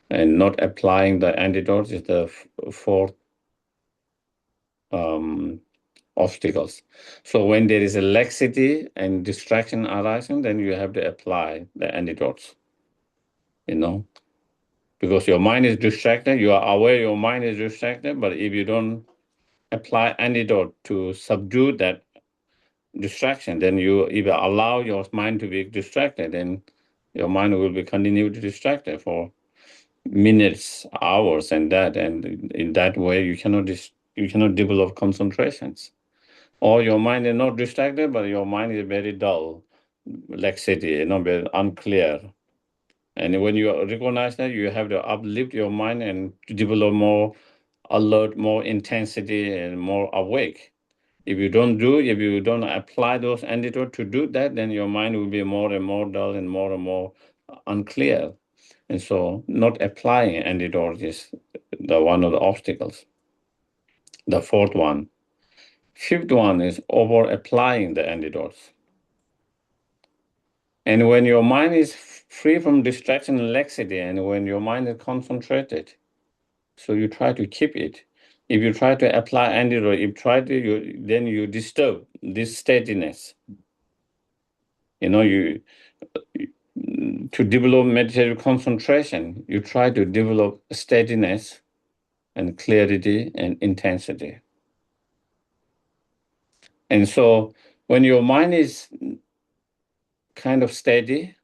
and not applying the antidotes is the fourth obstacles. So when there is a laxity and distraction arising, then you have to apply the antidotes. Because your mind is distracted, you are aware your mind is distracted, but if you don't apply antidote to subdue that distraction, then you either allow your mind to be distracted, and your mind will be continued distracted for minutes, hours, and in that way you cannot develop concentrations. Or your mind is not distracted, but your mind is very dull, laxity, very unclear. And when you recognize that, you have to uplift your mind and develop more alert, more intensity, and more awake. If you don't apply those antidotes to do that, then your mind will be more and more dull and more unclear. And so not applying antidote is one of the obstacles. The fourth one. Fifth one is over applying the antidotes. And when your mind is free from distraction and laxity, and when your mind is concentrated, so you try to keep it. If you try to apply antidote, then you disturb this steadiness. To develop meditative concentration, you try to develop steadiness and clarity and intensity. And so when your mind is kind of steady,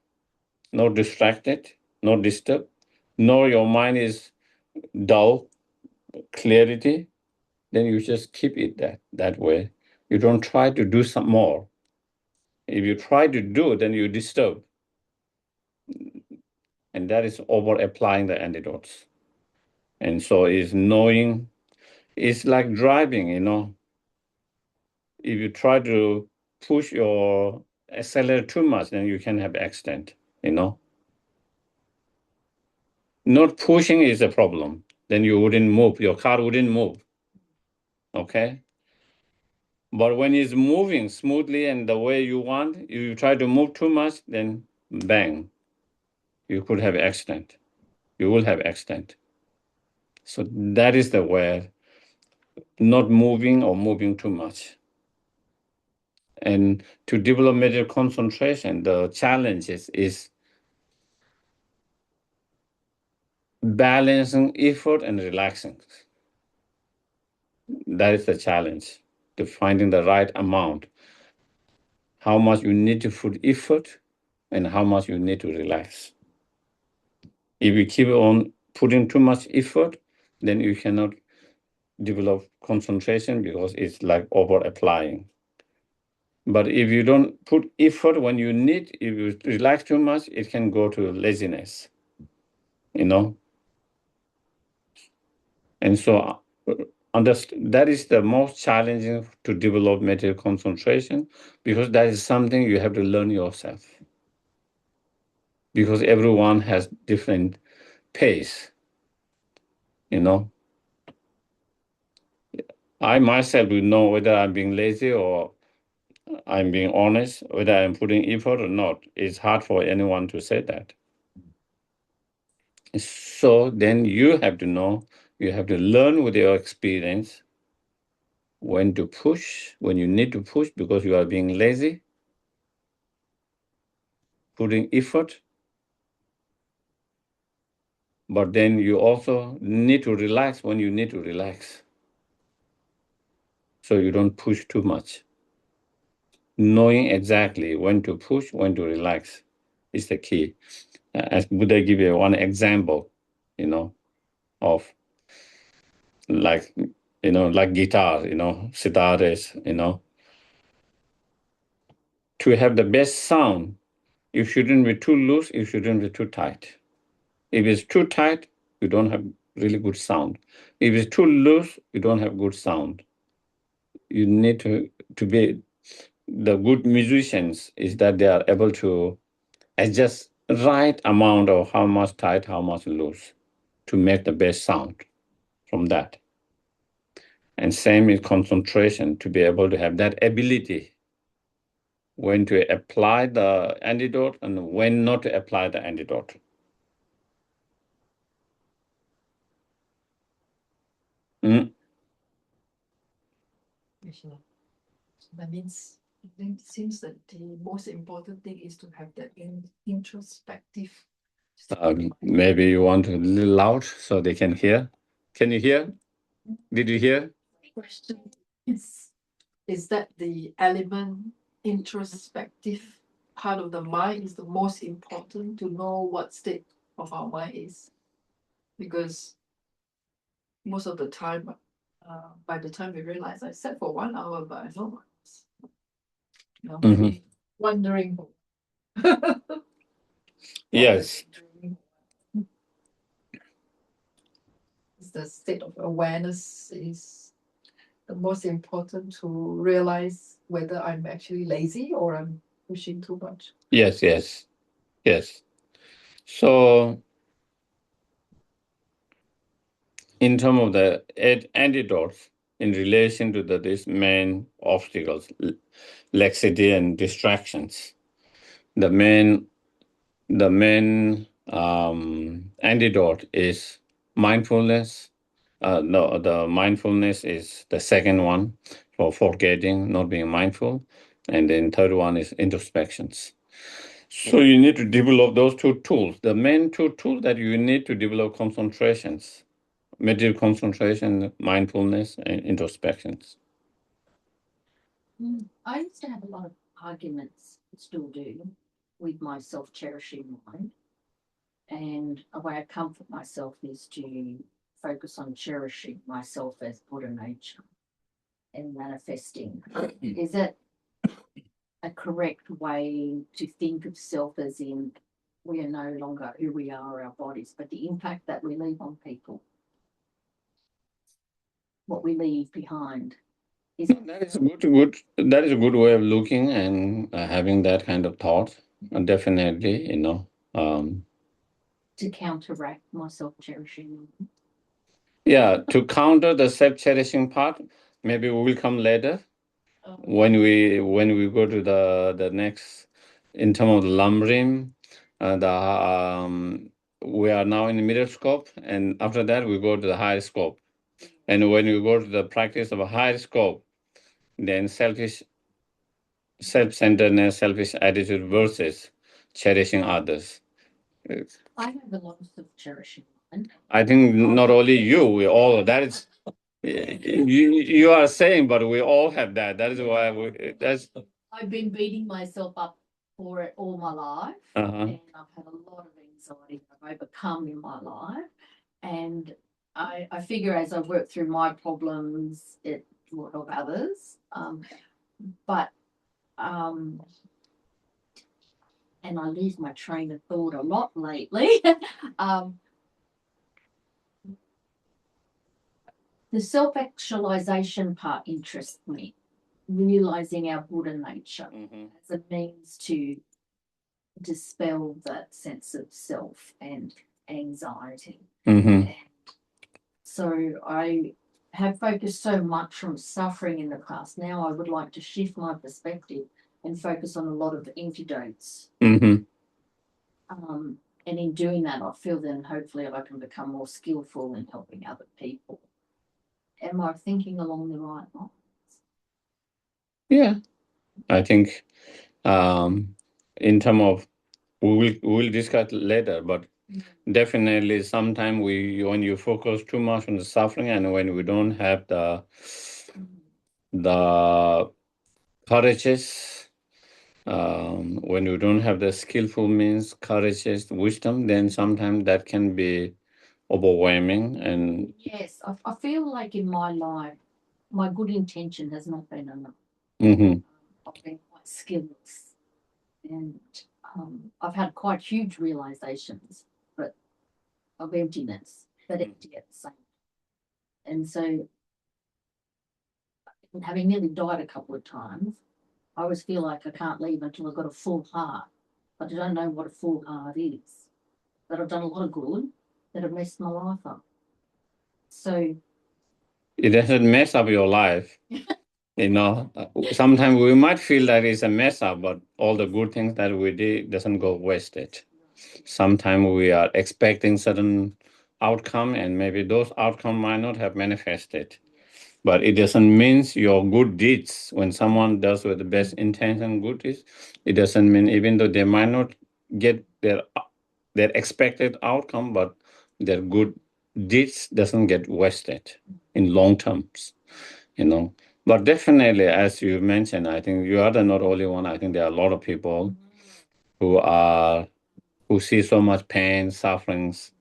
not distracted, not disturbed, nor your mind is dull, clarity, then you just keep it that way. You don't try to do some more. If you try to do, then you disturb. And that is over applying the antidotes. And so it's like driving, If you try to push your accelerator too much, then you can have accident, Not pushing is a problem. Then you wouldn't move. Your car wouldn't move. Okay? But when it's moving smoothly and the way you want, if you try to move too much, then bang, you could have accident. You will have accident. So that is the way, not moving or moving too much. And to develop mental concentration, the challenge is balancing effort and relaxing. That is the challenge, to finding the right amount. How much you need to put effort and how much you need to relax. If you keep on putting too much effort, then you cannot develop concentration because it's like over applying. But if you don't put effort when you need, if you relax too much, it can go to laziness, And so that is the most challenging to develop mental concentration, because that is something you have to learn yourself. Because everyone has different pace, I myself will know whether I'm being lazy or I'm being honest, whether I'm putting effort or not. It's hard for anyone to say that. So then you have to know, you have to learn with your experience when to push, when you need to push because you are being lazy, putting effort. But then you also need to relax when you need to relax. So you don't push too much. Knowing exactly when to push, when to relax. is the key. As Buddha give you one example, of like, like guitar, sitar is, to have the best sound, you shouldn't be too loose, you shouldn't be too tight. If it's too tight, you don't have really good sound. If it's too loose, you don't have good sound. You need to be the good musicians is that they are able to adjust right amount of how much tight, how much loose to make the best sound from that. And same with concentration, to be able to have that ability when to apply the antidote and when not to apply the antidote. That means it seems that the most important thing is to have that introspective. Maybe you want a little loud so they can hear. Can you hear? Did you hear? Question is that the element introspective part of the mind is the most important to know what state of our mind is, because most of the time, by the time we realize I sat for 1 hour, but I know maybe wondering. Yes. The state of awareness is the most important to realize whether I'm actually lazy or I'm pushing too much. Yes. So, in terms of the antidotes in relation to these main obstacles, laxity and distractions, the main antidote is mindfulness. No, the mindfulness is the second one for forgetting, not being mindful. And then third one is introspections. So you need to develop those two tools. The main two tools that you need to develop concentrations, meditation concentration, mindfulness, and introspections. I used to have a lot of arguments, still do, with my self-cherishing mind. And a way I comfort myself is to focus on cherishing myself as Buddha nature and manifesting. Is that a correct way to think of self, as in we are no longer who we are, our bodies, but the impact that we leave on people, what we leave behind? That is good. That is a good way of looking and having that kind of thought. Definitely, To counteract my self-cherishing. Yeah, to counter the self-cherishing part, maybe we will come later when we go to the next, in terms of the Lam Rim, we are now in the middle scope, and after that we go to the higher scope. And when you go to the practice of a higher scope, then self-centeredness, selfish attitude versus cherishing others. I have a lot of self-cherishing mind. I think not only you, we all, that is, you are saying, but we all have that. That is why I've been beating myself up for it all my life, and I've had a lot of anxiety I've overcome in my life. And I figure as I work through my problems, it will help others. And I lose my train of thought a lot lately. The self-actualization part interests me, realizing our Buddha nature as a means to dispel that sense of self and anxiety. And so I have focused so much from suffering in the past. Now I would like to shift my perspective and focus on a lot of antidotes. And in doing that, I feel then hopefully I can become more skillful in helping other people. Am I thinking along the right lines? Yeah, I think in terms of, we will discuss later, but definitely sometime when you focus too much on the suffering and when we don't have the courageous when you don't have the skillful means, courage, wisdom, then sometimes that can be overwhelming. And yes, I feel like in my life, my good intention has not been enough. mm-hmm. I've been quite skillless, and I've had quite huge realizations, but of emptiness, but empty at the same time. And so, having nearly died a couple of times, I always feel like I can't leave until I've got a full heart. But I don't know what a full heart is. But I've done a lot of good that have messed my life up. So It doesn't mess up your life. Sometimes we might feel that it's a mess up, but all the good things that we did doesn't go wasted. Sometimes we are expecting certain outcome, and maybe those outcome might not have manifested. But it doesn't mean your good deeds, when someone does with the best intention good deeds, it doesn't mean, even though they might not get their expected outcome, but their good deeds doesn't get wasted in long terms, But definitely, as you mentioned, I think you are the not only one. I think there are a lot of people who see so much pain, sufferings,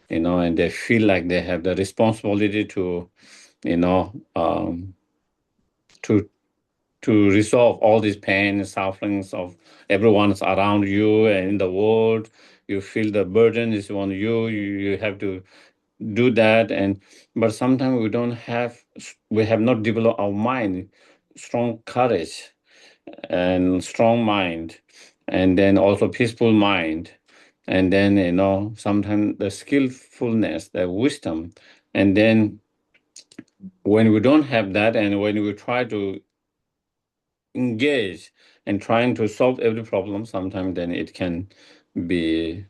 and they feel like they have the responsibility to, to resolve all these pain and sufferings of everyone's around you and in the world. You feel the burden is on you. You have to do that, but sometimes we have not developed our mind, strong courage and strong mind, and then also peaceful mind, and then sometimes the skillfulness, the wisdom, and then when we don't have that, and when we try to engage and trying to solve every problem, sometimes then it can be,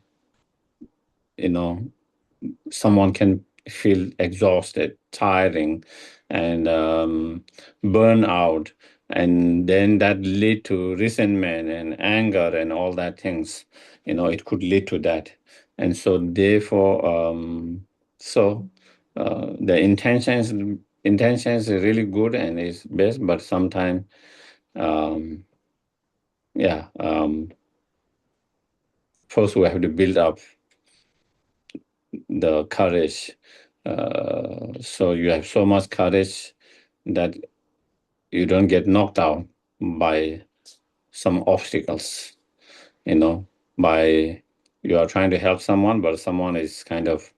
someone can feel exhausted, tiring, and burn out, and then that lead to resentment and anger and all that things. It could lead to that, and so therefore, the intentions is really good and is best, but sometimes, yeah, first we have to build up the courage. So you have so much courage that you don't get knocked out by some obstacles, by you are trying to help someone, but someone is kind of,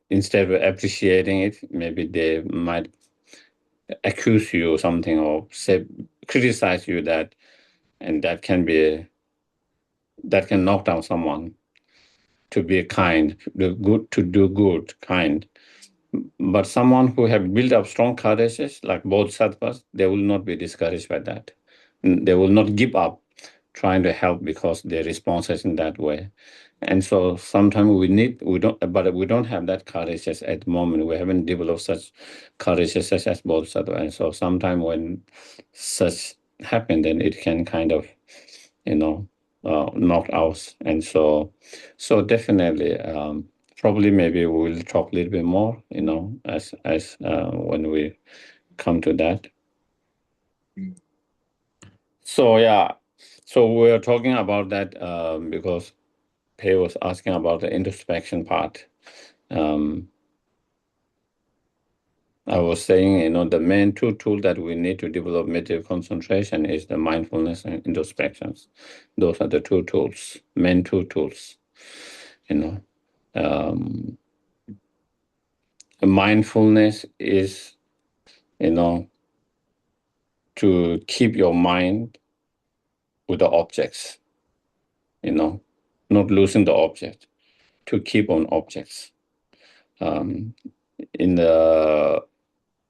instead of appreciating it, maybe they might accuse you or something, or say, criticize you, and that can knock down someone to be kind, to do good, kind. But someone who have built up strong courages, like bodhisattvas, they will not be discouraged by that. They will not give up trying to help because their response is in that way. And so sometimes we don't have that courage at the moment. We haven't developed such courage such as bodhisattva. And so sometimes when such happen, then it can kind of, knock out. And so definitely, probably maybe we'll talk a little bit more, as when we come to that. So yeah, so we're talking about that because Pei was asking about the introspection part. I was saying, the main two tools that we need to develop meditative concentration is the mindfulness and introspections. Those are the main two tools. Mindfulness is, to keep your mind with the objects, not losing the object, to keep on objects. In the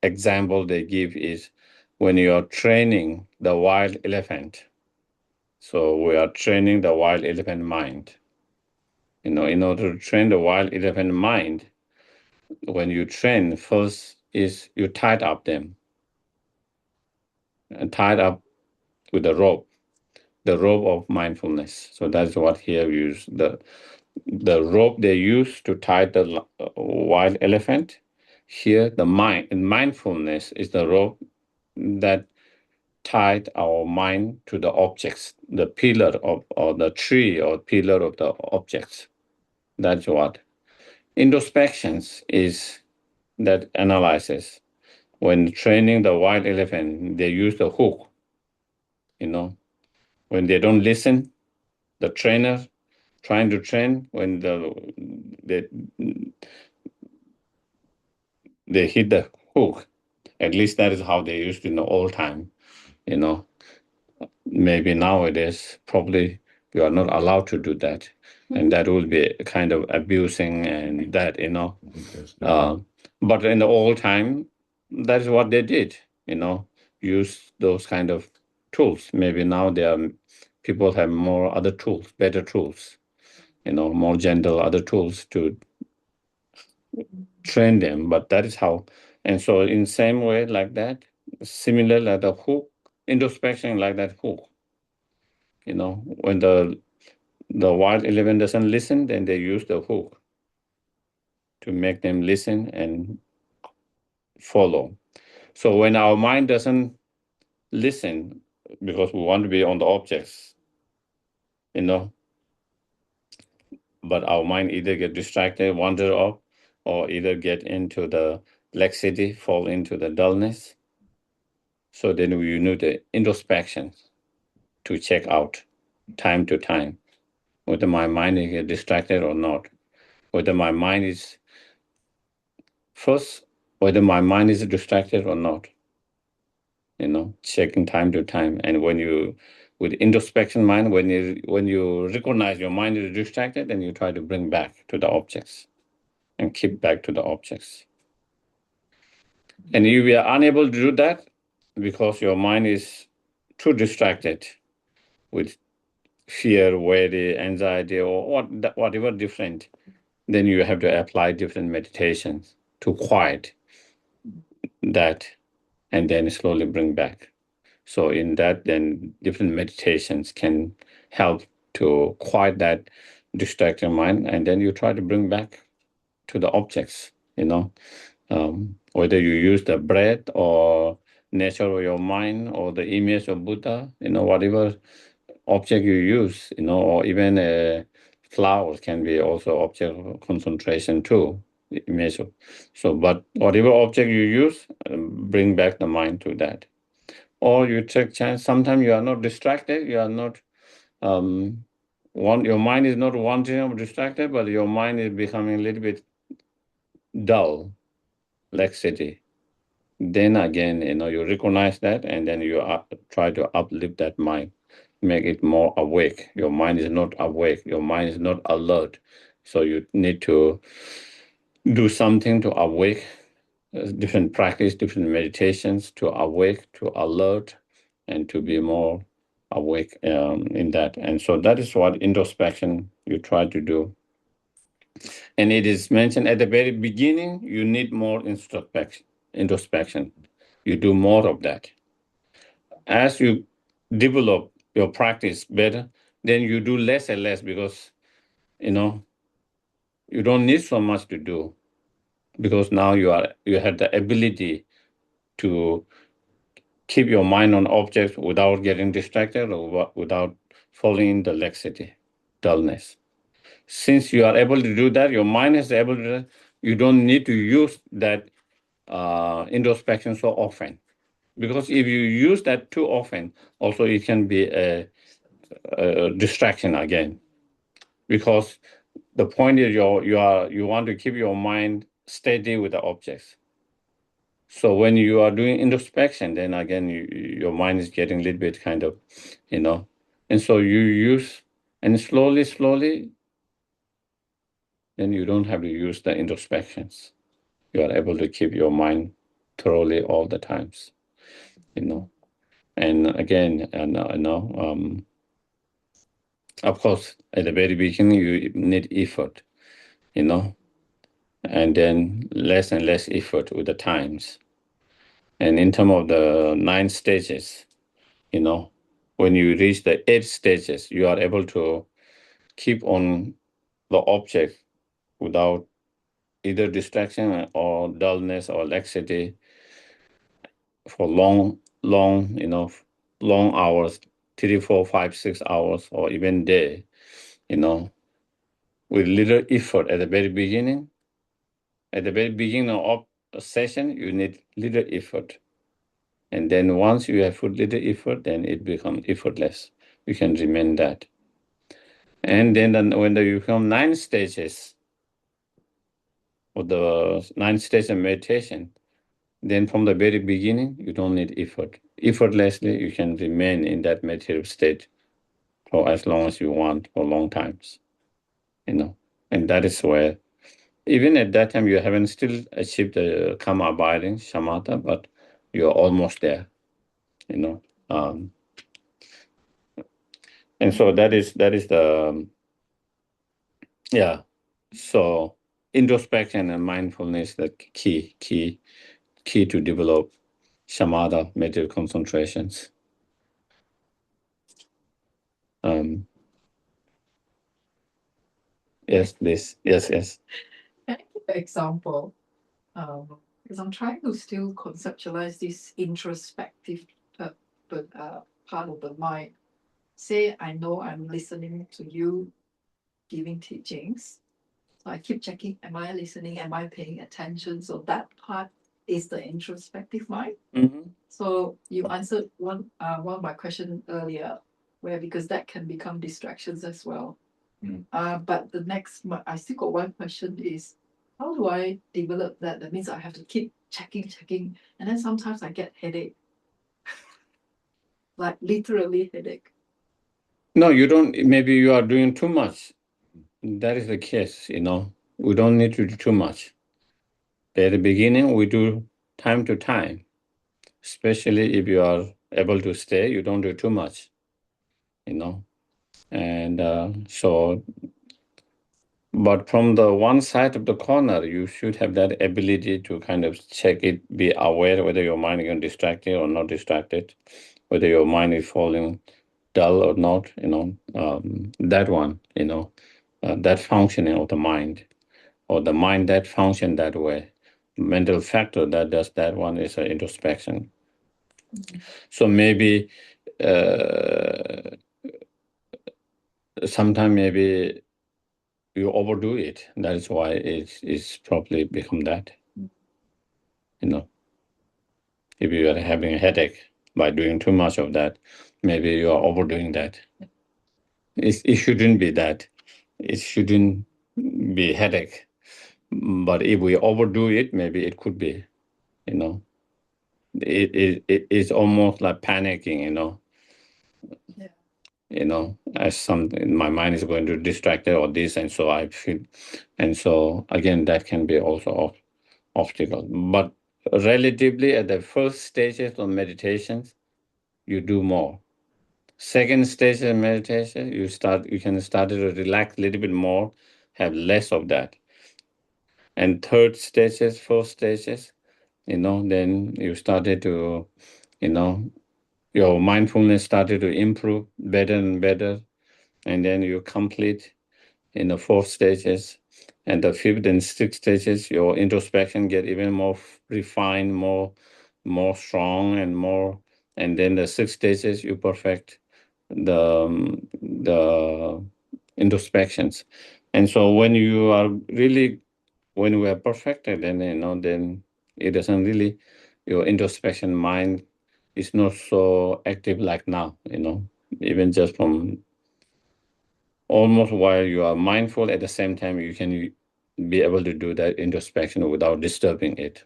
example they give is when you are training the wild elephant. So we are training the wild elephant mind. In order to train the wild elephant mind, when you train, first is you tied up them, and tied up with the rope of mindfulness. So that's what here we use. The rope they use to tie the wild elephant. Here, the mindfulness is the rope that tied our mind to the objects, the pillar of or the tree or pillar of the objects. That's what introspections is. That analysis. When training the wild elephant, they use the hook. When they don't listen, the trainer trying to train, when they hit the hook. At least that is how they used in the old time. You know, maybe nowadays probably you are not allowed to do that, and that will be kind of abusing and that. But in the old time, that is what they did. Use those kind of tools. Maybe now people have more other tools, better tools. More gentle other tools to train them. But that is how. And so in same way like that, similar like the hook, introspection like that hook. When the wild elephant doesn't listen, then they use the hook to make them listen and follow. So when our mind doesn't listen, because we want to be on the objects, but our mind either get distracted, wander off, or either get into the laxity, fall into the dullness. So then we need the introspection to check out time to time whether my mind is distracted or not, whether my mind is first, whether my mind is distracted or not, checking time to time. And with introspection mind, when you recognize your mind is distracted, then you try to bring back to the objects and keep back to the objects. And if you are unable to do that because your mind is too distracted with fear, worry, anxiety, or whatever different, then you have to apply different meditations to quiet that and then slowly bring back. So in that, then different meditations can help to quiet that distracted mind, and then you try to bring back to the objects, whether you use the breath or nature of your mind or the image of Buddha, whatever object you use, or even a flower can be also object of concentration too. Image of, but whatever object you use, bring back the mind to that. Or you take chance. Sometimes you are not distracted. You are not your mind is not wanting or distracted, but your mind is becoming a little bit dull, laxity. Then again, you recognize that, and then you try to uplift that mind, make it more awake. Your mind is not awake. Your mind is not alert. So you need to do something to awake, different practice, different meditations to awake, to alert, and to be more awake in that. And so that is what introspection you try to do. And it is mentioned at the very beginning, you need more introspection. You do more of that. As you develop your practice better, then you do less and less because, you don't need so much to do because now you have the ability to keep your mind on objects without getting distracted or without falling in the laxity, dullness. Since you are able to do that, your mind is able to do that, you don't need to use that introspection so often. Because if you use that too often, also it can be a distraction again. Because the point is you want to keep your mind steady with the objects. So when you are doing introspection, then again your mind is getting a little bit kind of, and so you use and slowly, then you don't have to use the introspections. You are able to keep your mind thoroughly all the times, And again, of course, at the very beginning you need effort, and then less and less effort with the times. And in terms of the 9 stages, when you reach the 8 stages, you are able to keep on the object without either distraction or dullness or laxity for long, long hours, 3, 4, 5, 6 hours, or even day, with little effort at the very beginning. At the very beginning of a session, you need little effort. And then once you have put little effort, then it becomes effortless. You can remain that. And then when you become 9 stages of the 9 stages of meditation, then from the very beginning, you don't need effort. Effortlessly, you can remain in that meditative state for as long as you want, for long times. And that is where, even at that time, you haven't still achieved the karma abiding, shamatha, but you're almost there. And so that is the so introspection and mindfulness, the key to develop shamatha, meditative concentrations. Yes, please. Yes. Can I give an example? Because I'm trying to still conceptualize this introspective part of the mind. Say I know I'm listening to you giving teachings. So I keep checking, am I listening? Am I paying attention? So that part is the introspective mind. Mm-hmm. So you answered one of my questions earlier, where because that can become distractions as well. But the next, I still got one question is, how do I develop that? That means I have to keep checking, and then sometimes I get headache, like literally headache. No, you don't. Maybe you are doing too much. That is the case. We don't need to do too much. At the beginning, we do time to time, especially if you are able to stay. You don't do too much. And so, but from the one side of the corner, you should have that ability to kind of check it, be aware whether your mind is getting distracted or not distracted, whether your mind is falling dull or not, that one, that functioning of the mind, or the mind that function that way. Mental factor that does that one is an introspection. So maybe sometime maybe you overdo it. That is why it's probably become that. If you are having a headache by doing too much of that, maybe you are overdoing that. It shouldn't be that. It shouldn't be headache. But if we overdo it, maybe it could be. It's almost like panicking. As something, my mind is going to distract it or this, and so I feel, and so again, that can be also obstacle. But relatively, at the first stages of meditations, you do more. Second stage of meditation, you can start to relax a little bit more, have less of that. And third stages, fourth stages, then you started to, your mindfulness started to improve better and better. And then you complete in the fourth stages. And the fifth and sixth stages, your introspection get even more refined, more strong and more. And then the sixth stages, you perfect the introspections. And so when you are really, when we are perfected, then then it doesn't really, your introspection mind is not so active like now. Even just from almost while you are mindful, at the same time you can be able to do that introspection without disturbing it.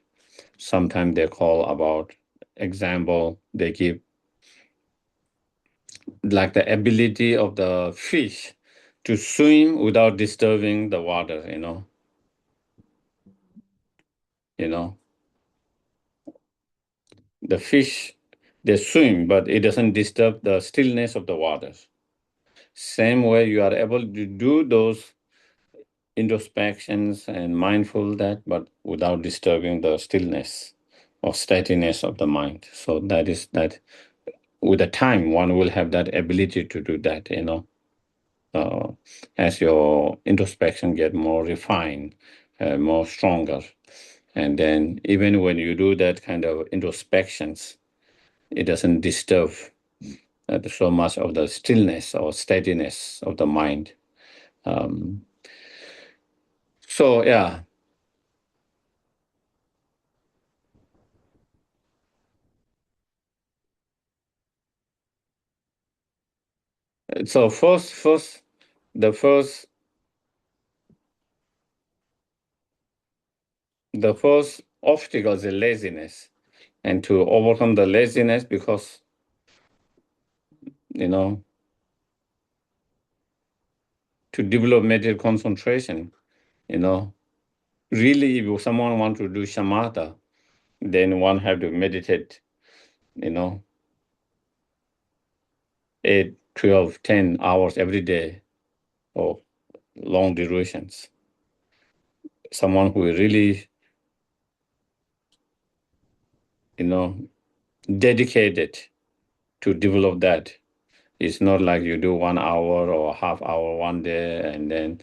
Sometimes they call about example, they give like the ability of the fish to swim without disturbing the water. The fish, they swim, but it doesn't disturb the stillness of the waters. Same way you are able to do those introspections and mindful that, but without disturbing the stillness or steadiness of the mind. So that is that with the time one will have that ability to do that, as your introspection get more refined, more stronger. And then even when you do that kind of introspections, it doesn't disturb so much of the stillness or steadiness of the mind. So yeah. So the first obstacle is laziness, and to overcome the laziness, because to develop mental concentration, really, if someone want to do shamatha, then one have to meditate, 8, 12, 10 hours every day, or long durations. Someone who is really, dedicated to develop that. It's not like you do 1 hour or half hour one day, and then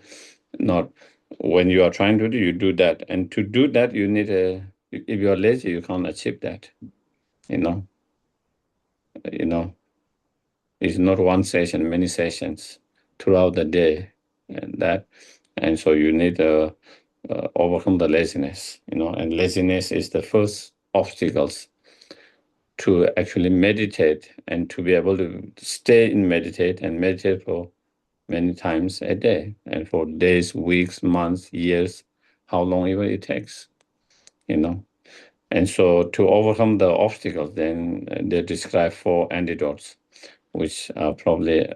not when you are trying to do, you do that. And to do that, you need if you're lazy, you can't achieve that. It's not one session, many sessions throughout the day, and so you need to overcome the laziness, and laziness is the first obstacles to actually meditate and to be able to stay in meditate and meditate for many times a day, and for days, weeks, months, years, how long even it takes, And so to overcome the obstacles, then they describe 4 antidotes, which are probably,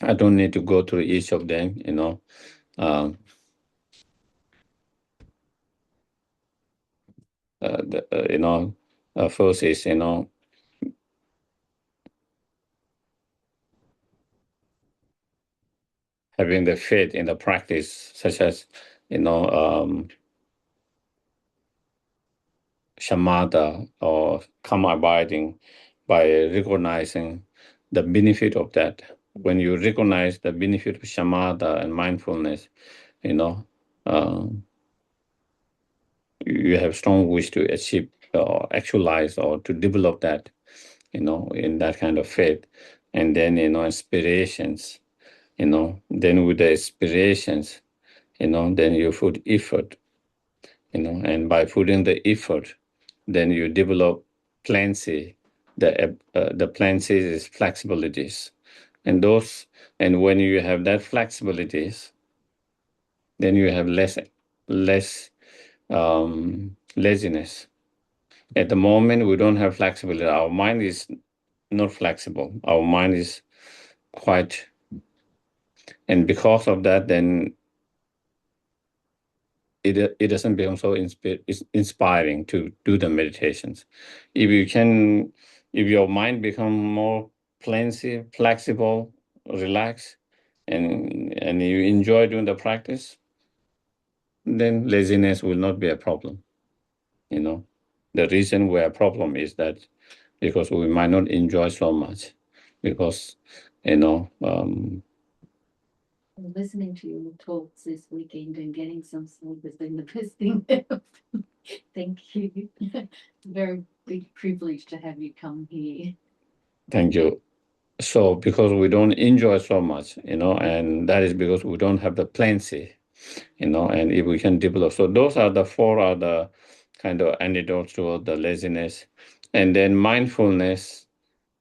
I don't need to go through each of them, first is, having the faith in the practice, such as, shamatha or karma abiding, by recognizing the benefit of that. When you recognize the benefit of shamatha and mindfulness, you have strong wish to achieve or actualize or to develop that, in that kind of faith. And then, inspirations, then with the inspirations, then you put effort, and by putting the effort, then you develop plenty. The plenty is flexibilities, and when you have that flexibilities, then you have less laziness. At the moment, we don't have flexibility. Our mind is not flexible. Our mind is quite, and because of that, then it doesn't become so inspiring to do the meditations. If your mind become more flexible, relaxed, and you enjoy doing the practice, then laziness will not be a problem. The reason we're a problem is that because we might not enjoy so much, because listening to your talks this weekend and getting some sleep has been the best thing ever. Thank you. Very big privilege to have you come here. Thank you. So because we don't enjoy so much, and that is because we don't have the plenty, and if we can develop. So those are the 4 other kind of antidotes towards the laziness. And then mindfulness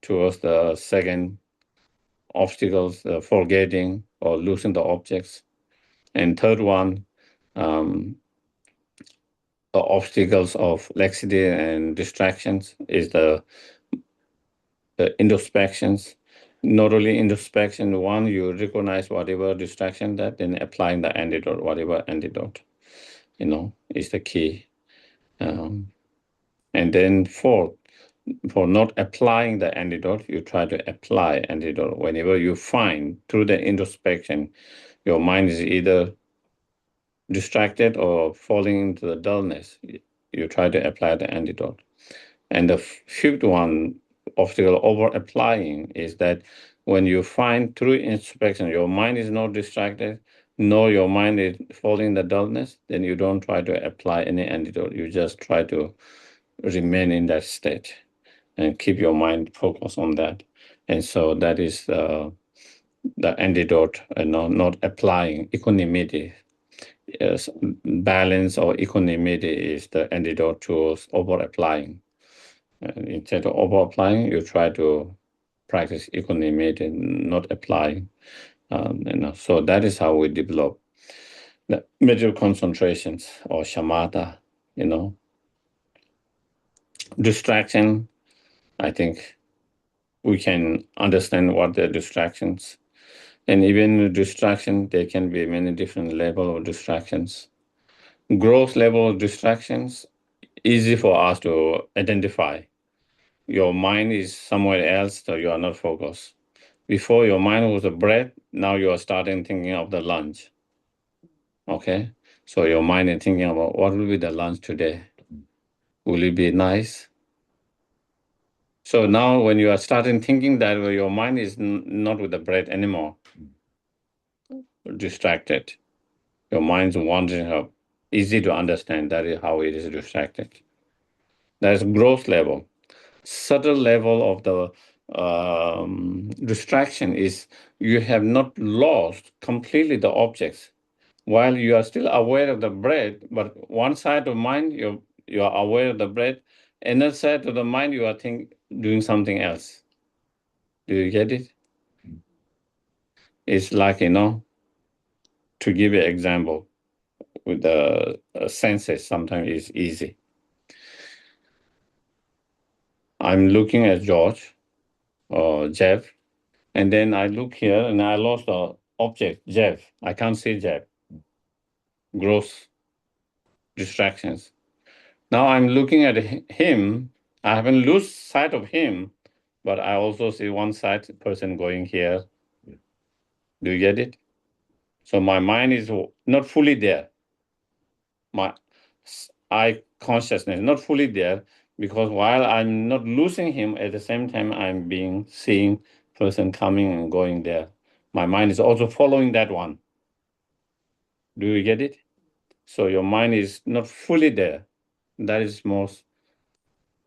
towards the second obstacles, forgetting or losing the objects. And third one, the obstacles of laxity and distractions is the introspections. Not only introspection, one, you recognize whatever distraction that, then applying the antidote, whatever antidote, is the key. And then fourth, for not applying the antidote, you try to apply antidote. Whenever you find through the introspection, your mind is either distracted or falling into the dullness, you try to apply the antidote. And the fifth one, obstacle over applying, is that when you find through introspection your mind is not distracted, nor your mind is falling in the dullness, then you don't try to apply any antidote. You just try to remain in that state and keep your mind focused on that. And so that is the antidote, not applying equanimity. Yes, balance or equanimity is the antidote to over-applying. Instead of over-applying, you try to practice equanimity, not applying. So that is how we develop the medial concentrations or shamatha. Distraction, I think we can understand what the distractions, and even distraction, there can be many different level of distractions. Growth level of distractions, easy for us to identify. Your mind is somewhere else, so you are not focused. Before, your mind was a bread, now you are starting thinking of the lunch. Okay? So your mind is thinking about what will be the lunch today? Will it be nice? So now when you are starting thinking that way, your mind is not with the bread anymore, distracted. Your mind's wandering up. Easy to understand. That is how it is distracted. That's growth level. Subtle level of the distraction is you have not lost completely the objects. While you are still aware of the bread, but one side of mind you are aware of the bread, another side of the mind you are doing something else. Do you get it? It's like, to give you an example, with the senses, sometimes it's easy. I'm looking at George or Jeff, and then I look here and I lost the object, Jeff. I can't see Jeff. Gross distractions. Now I'm looking at him. I haven't lost sight of him, but I also see one side person going here. Do you get it? So my mind is not fully there. My eye consciousness not fully there, because while I'm not losing him, at the same time I'm seeing person coming and going there. My mind is also following that one. Do you get it? So your mind is not fully there. That is most,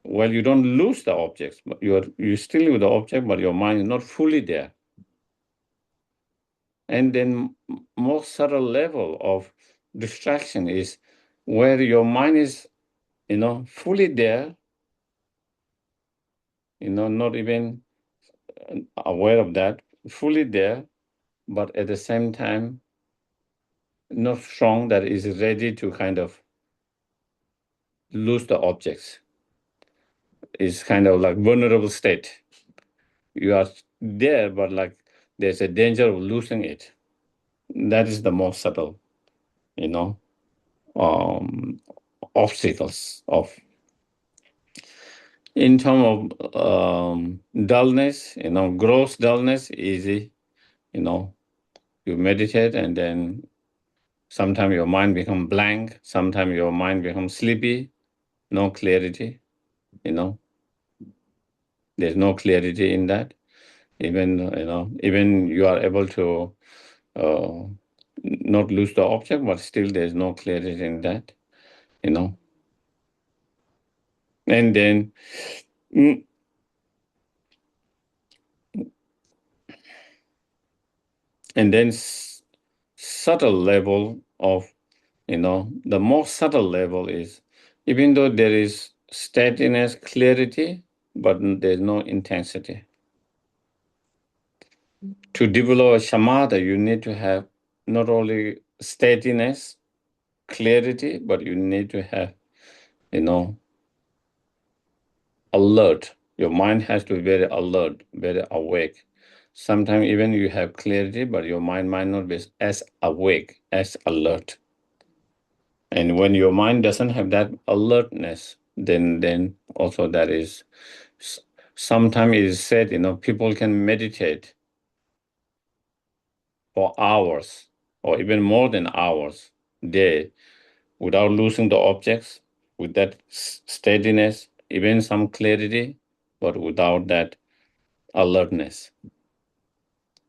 well, you don't lose the objects, but you're still with the object, but your mind is not fully there. And then more subtle level of distraction is where your mind is, fully there, not even aware of that, fully there, but at the same time, not strong that is ready to kind of lose the objects. It's kind of like vulnerable state. You are there, but like there's a danger of losing it. That is the most subtle, obstacles of. In terms of dullness, gross dullness, easy, you meditate and then sometimes your mind becomes blank, sometimes your mind becomes sleepy, no clarity, there's no clarity in that. Even you are able to uh, not lose the object, but still there's no clarity in that, And then subtle level of, the more subtle level is, even though there is steadiness, clarity, but there's no intensity. To develop a shamatha, you need to have not only steadiness, clarity, but you need to have, alert. Your mind has to be very alert, very awake. Sometimes even you have clarity, but your mind might not be as awake, as alert. And when your mind doesn't have that alertness, then also that is, sometimes it is said, people can meditate for hours or even more than hours a day without losing the objects, with that steadiness, even some clarity, but without that alertness,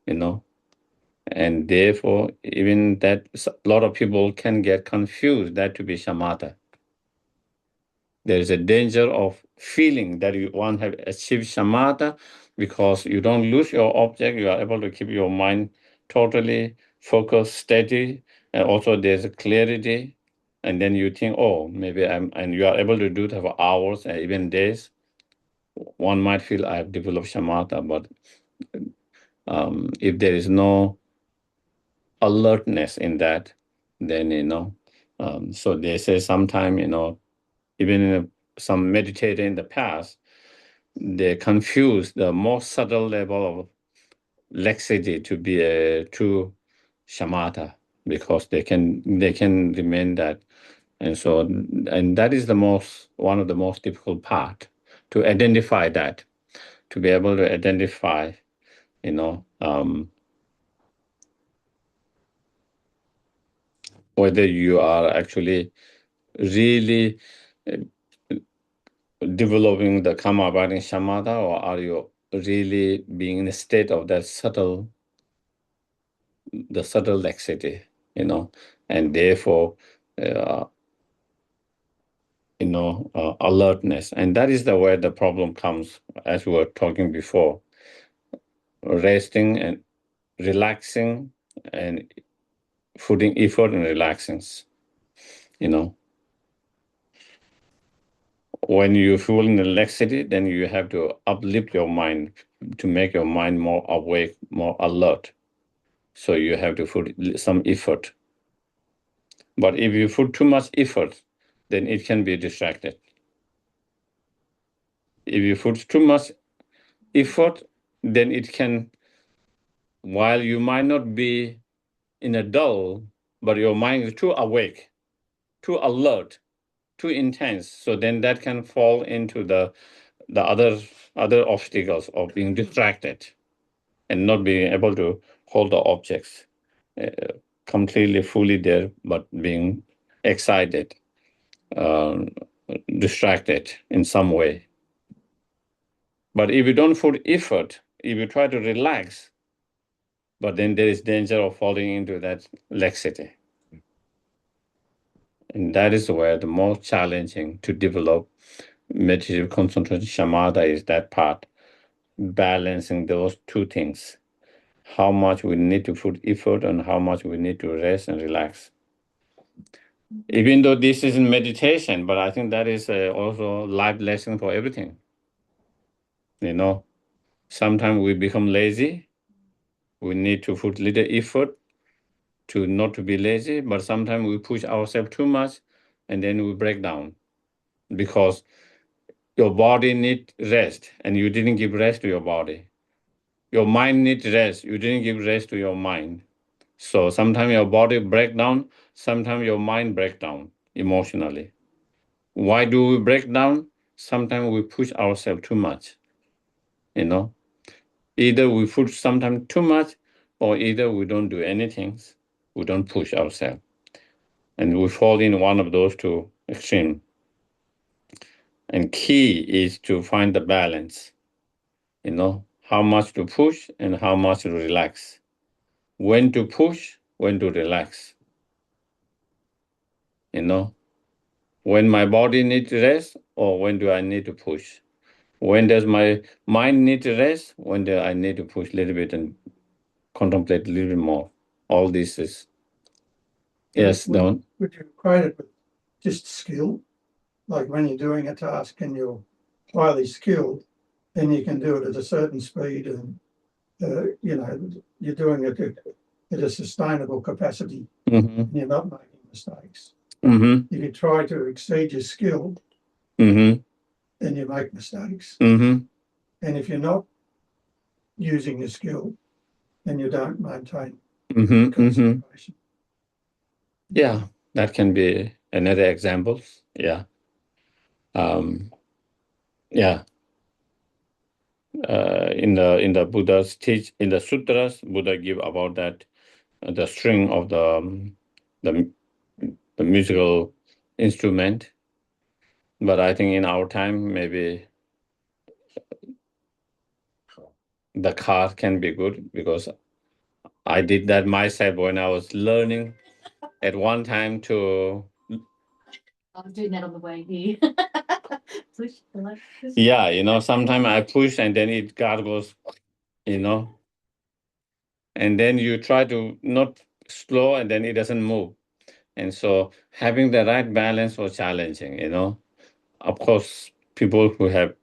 And therefore, even that, a lot of people can get confused that to be shamatha. There is a danger of feeling that you want to have achieved shamatha, because you don't lose your object. You are able to keep your mind totally focused, steady, and also there's a clarity. And then you think, oh, maybe and you are able to do it for hours and even days. One might feel I have developed shamatha, but if there is no alertness in that, then so they say sometime even in some meditator in the past, they confuse the more subtle level of laxity to be a true shamatha, because they can remain that. And that is one of the most difficult part, to identify that, to be able to identify whether you are actually really developing the karma abiding shamatha, or are you really being in a state of that subtle laxity, and therefore uh, alertness. And that is where the problem comes, as we were talking before. Resting and relaxing, and putting effort and relaxing. When you feel in the laxity, then you have to uplift your mind to make your mind more awake, more alert. So you have to put some effort. But if you put too much effort, then it can be distracted. If you put too much effort, then it can, while you might not be in a dull, but your mind is too awake, too alert, too intense. So then that can fall into the other obstacles of being distracted and not being able to hold the objects uh, completely, fully there, but being excited, uh, distracted in some way. But if you don't put effort, if you try to relax, but then there is danger of falling into that laxity. And that is where the most challenging to develop meditative concentration shamatha is, that part, balancing those two things. How much we need to put effort and how much we need to rest and relax. Even though this is meditation, but I think that is also life lesson for everything. Sometimes we become lazy. We need to put little effort to not to be lazy, but sometimes we push ourselves too much and then we break down, because your body needs rest and you didn't give rest to your body. Your mind needs rest. You didn't give rest to your mind. So sometimes your body break down, sometimes your mind break down emotionally. Why do we break down? Sometimes we push ourselves too much. Either we push sometimes too much, or either we don't do anything. We don't push ourselves. And we fall in one of those two extremes. And key is to find the balance, how much to push and how much to relax. When to push, when to relax. When my body needs rest, or when do I need to push? When does my mind need to rest? When do I need to push a little bit and contemplate a little bit more? All this is. Yes, Don. Would you equate it with just skill? Like when you're doing a task and you're highly skilled, then you can do it at a certain speed and, you're doing it at a sustainable capacity Mm-hmm. and you're not making mistakes. Mm-hmm. If you try to exceed your skill, Mm-hmm. then you make mistakes. Mm-hmm. And if you're not using your skill, then you don't maintain Mm-hmm. Mm-hmm. concentration. Yeah, that can be another example. Yeah. Yeah. In the Buddha's in the sutras, Buddha give about that the string of the musical instrument. But I think in our time, maybe the car can be good, because I did that myself when I was learning at one time to. I was doing that on the way here. Push, like, push. Yeah, sometimes I push and then it God goes, you know, and then you try to not slow and then it doesn't move. And so having the right balance was challenging. Of course, people who have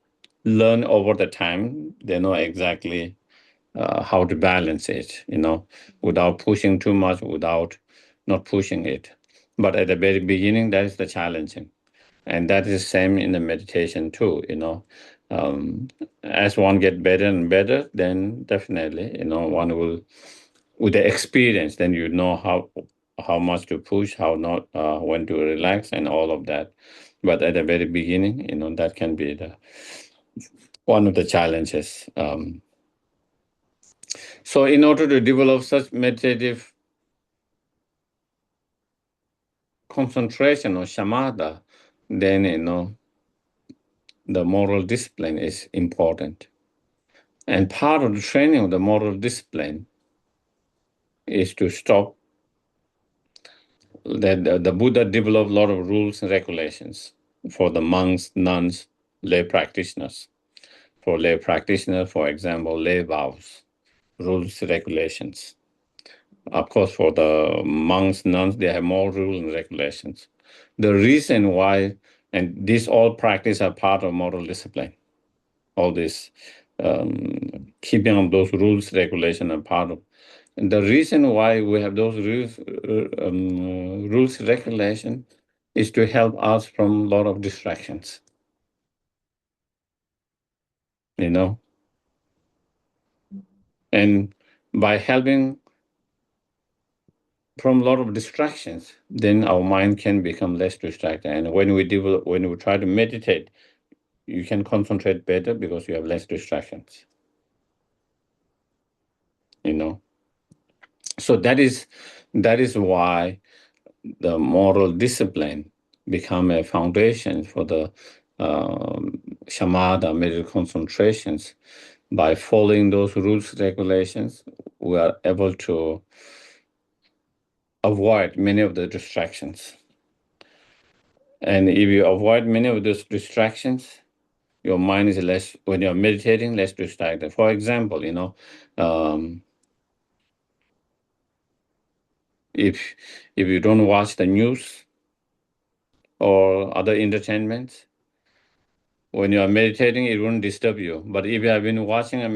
learned over the time, they know exactly how to balance it, without pushing too much, without not pushing it. But at the very beginning, that is the challenging. And that is same in the meditation too. As one get better and better, then definitely, one will, with the experience, then you know how much to push, how not, when to relax, and all of that. But at the very beginning, that can be the one of the challenges. So in order to develop such meditative concentration or shamatha, then the moral discipline is important. And part of the training of the moral discipline is to stop that the Buddha developed a lot of rules and regulations for the monks, nuns, lay practitioners. For lay practitioners, for example, lay vows, rules, regulations. Of course, for the monks, nuns, they have more rules and regulations. The reason why, and these all practice are part of moral discipline. All this keeping of those rules, regulation are part of. And the reason why we have those rules, regulation, is to help us from a lot of distractions. And by helping from a lot of distractions, then our mind can become less distracted. And when we try to meditate, you can concentrate better because you have less distractions. So that is why the moral discipline become a foundation for the shamatha meditation concentrations. By following those rules, regulations, we are able to avoid many of the distractions. And if you avoid many of those distractions, your mind is less, when you're meditating, less distracted. For example, if you don't watch the news or other entertainments, when you are meditating, it won't disturb you. But if you have been watching a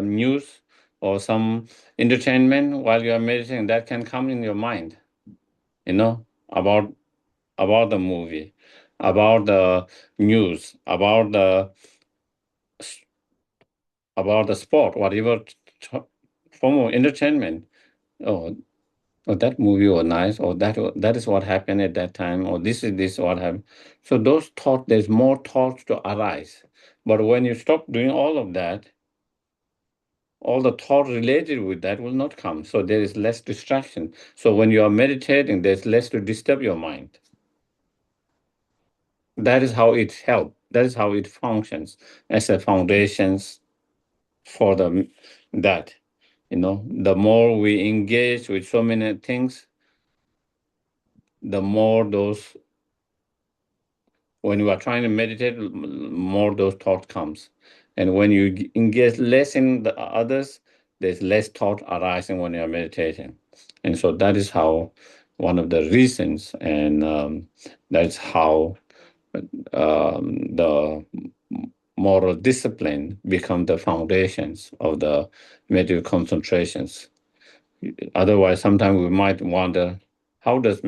news or some entertainment while you are meditating, that can come in your mind, about the movie, about the news, about the sport, whatever form of entertainment. Oh, that movie was nice, or that is what happened at that time, or this what happened. So those thoughts, there's more thoughts to arise. But when you stop doing all of that, all the thought related with that will not come. So there is less distraction. So when you are meditating, there's less to disturb your mind. That is how it helps. That is how it functions as a foundations for that. The more we engage with so many things, the more those, when you are trying to meditate, more those thoughts comes. And when you engage less in the others, there's less thought arising when you're meditating. And so that is how one of the reasons, and that's how the moral discipline become the foundations of the meditative concentrations. Otherwise, sometimes we might wonder, how does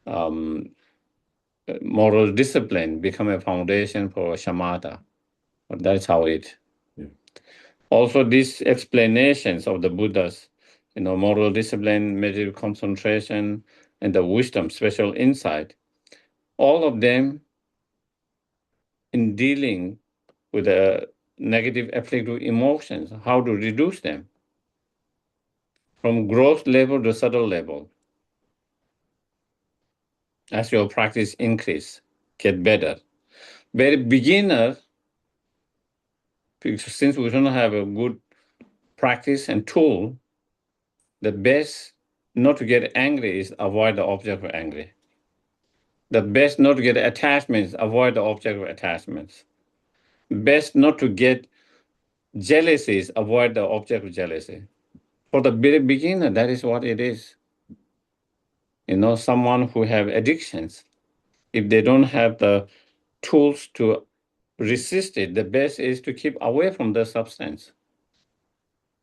um, moral discipline become a foundation for shamatha? That's how it. Yeah. Also, these explanations of the Buddha's, moral discipline, meditative concentration, and the wisdom, special insight, all of them in dealing with the negative afflictive emotions, how to reduce them from gross level to subtle level. As your practice increase, get better. Very beginner, since we don't have a good practice and tool, the best not to get angry is avoid the object of angry. The best not to get attachments, avoid the object of attachments. Best not to get jealousies, avoid the object of jealousy. For the very beginner, that is what it is. Someone who have addictions, if they don't have the tools to resist it, the best is to keep away from the substance.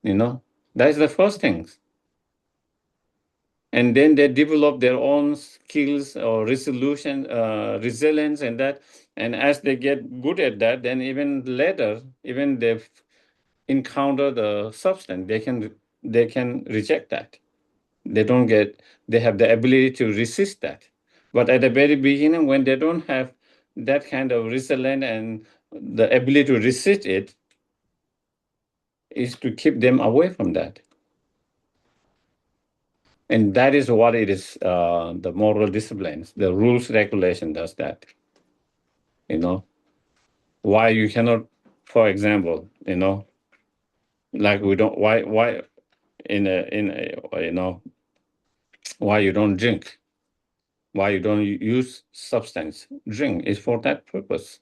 That is the first thing. And then they develop their own skills or resilience and that. And as they get good at that, then even later, even they encounter the substance, they can reject that. They have the ability to resist that. But at the very beginning, when they don't have that kind of resilience and the ability to resist it, is to keep them away from that. And that is what it is, the moral disciplines, the rules regulation does that. Why you cannot, for example, like why why you don't drink, why you don't use substance. Drink is for that purpose.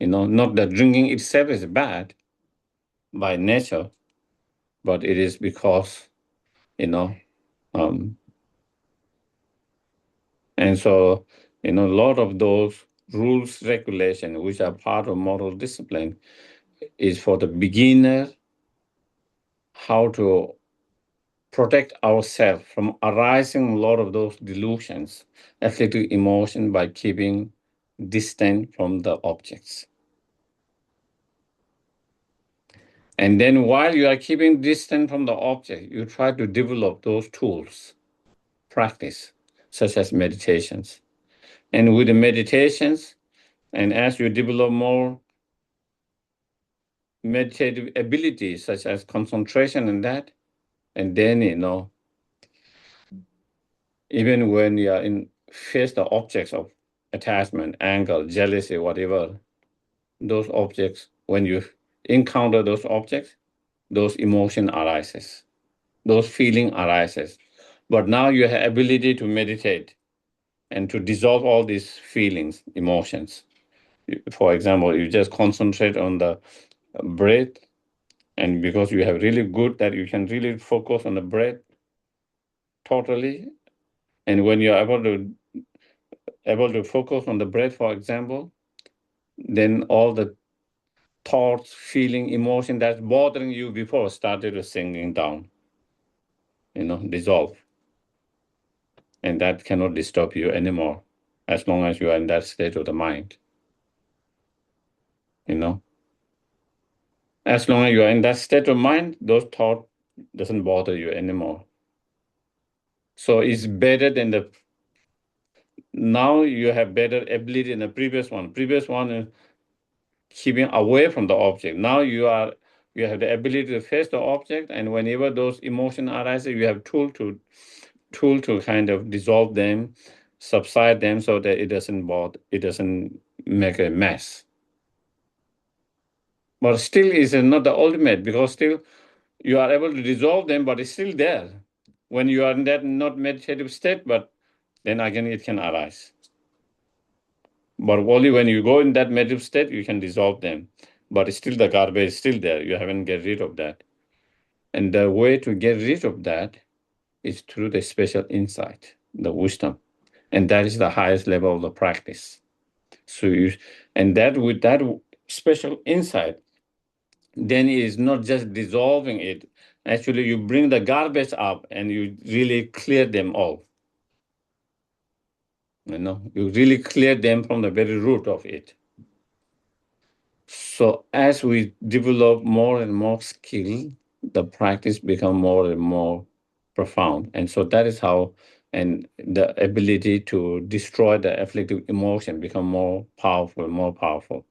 Not that drinking itself is bad by nature, but it is because, and so, a lot of those rules, regulation, which are part of moral discipline, is for the beginner how to protect ourselves from arising a lot of those delusions, afflictive emotion by keeping distant from the objects. And then while you are keeping distant from the object, you try to develop those tools, practice, such as meditations. And with the meditations, and as you develop more meditative abilities, such as concentration and that, and then, even when you are face the objects of attachment, anger, jealousy, whatever, those objects, when you encounter those objects, those emotion arises, those feeling arises. But now you have ability to meditate and to dissolve all these feelings, emotions. For example, you just concentrate on the breath, and because you have really good that you can really focus on the breath totally. And when you're able to focus on the breath, for example, then all the thoughts, feeling, emotion that's bothering you before started sinking down, dissolve. And that cannot disturb you anymore as long as you are in that state of the mind. As long as you are in that state of mind, those thoughts doesn't bother you anymore. So it's better than now you have better ability than the previous one. Previous one is keeping away from the object. Now you have the ability to face the object, and whenever those emotions arise, you have tool to kind of dissolve them, subside them, so that it doesn't make a mess. But still is not the ultimate, because still you are able to dissolve them, but it's still there. When you are in that not meditative state, but then again it can arise. But only when you go in that meditative state, you can dissolve them. But still the garbage is still there. You haven't get rid of that. And the way to get rid of that is through the special insight, the wisdom. And that is the highest level of the practice. So with that special insight, then it is not just dissolving it. Actually, you bring the garbage up and you really clear them all. You really clear them from the very root of it. So as we develop more and more skill, the practice become more and more profound. And so that is how, and the ability to destroy the afflictive emotion become more powerful.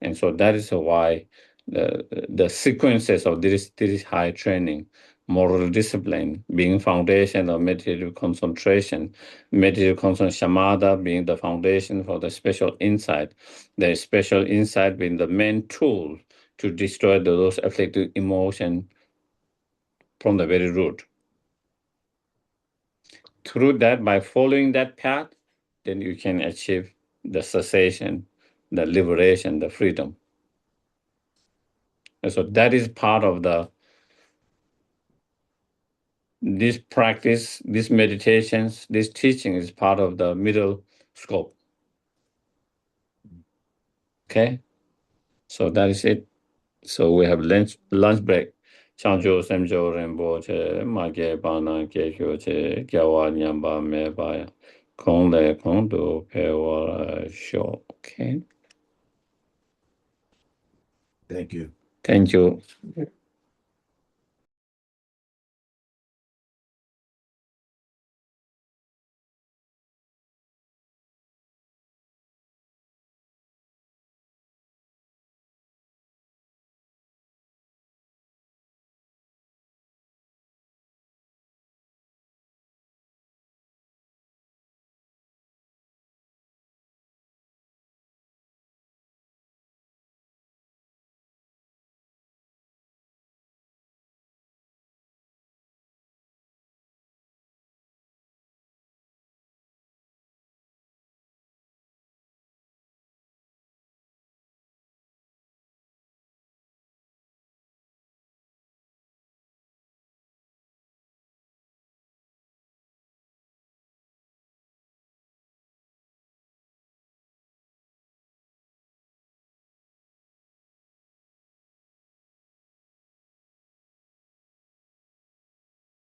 And so that is why the sequences of this high training, moral discipline being foundation of meditative concentration, shamatha being the foundation for the special insight being the main tool to destroy those afflictive emotions from the very root. Through that, by following that path, then you can achieve the cessation, the liberation, the freedom. And so that is part of this practice, these meditations, this teaching is part of the middle scope. Okay? So that is it. So we have lunch break. Chanjo semjo rembo che mage bana kekyo che gyawa nyamba me baya. Kong le kong do pewa show. Okay. Thank you. Thank you.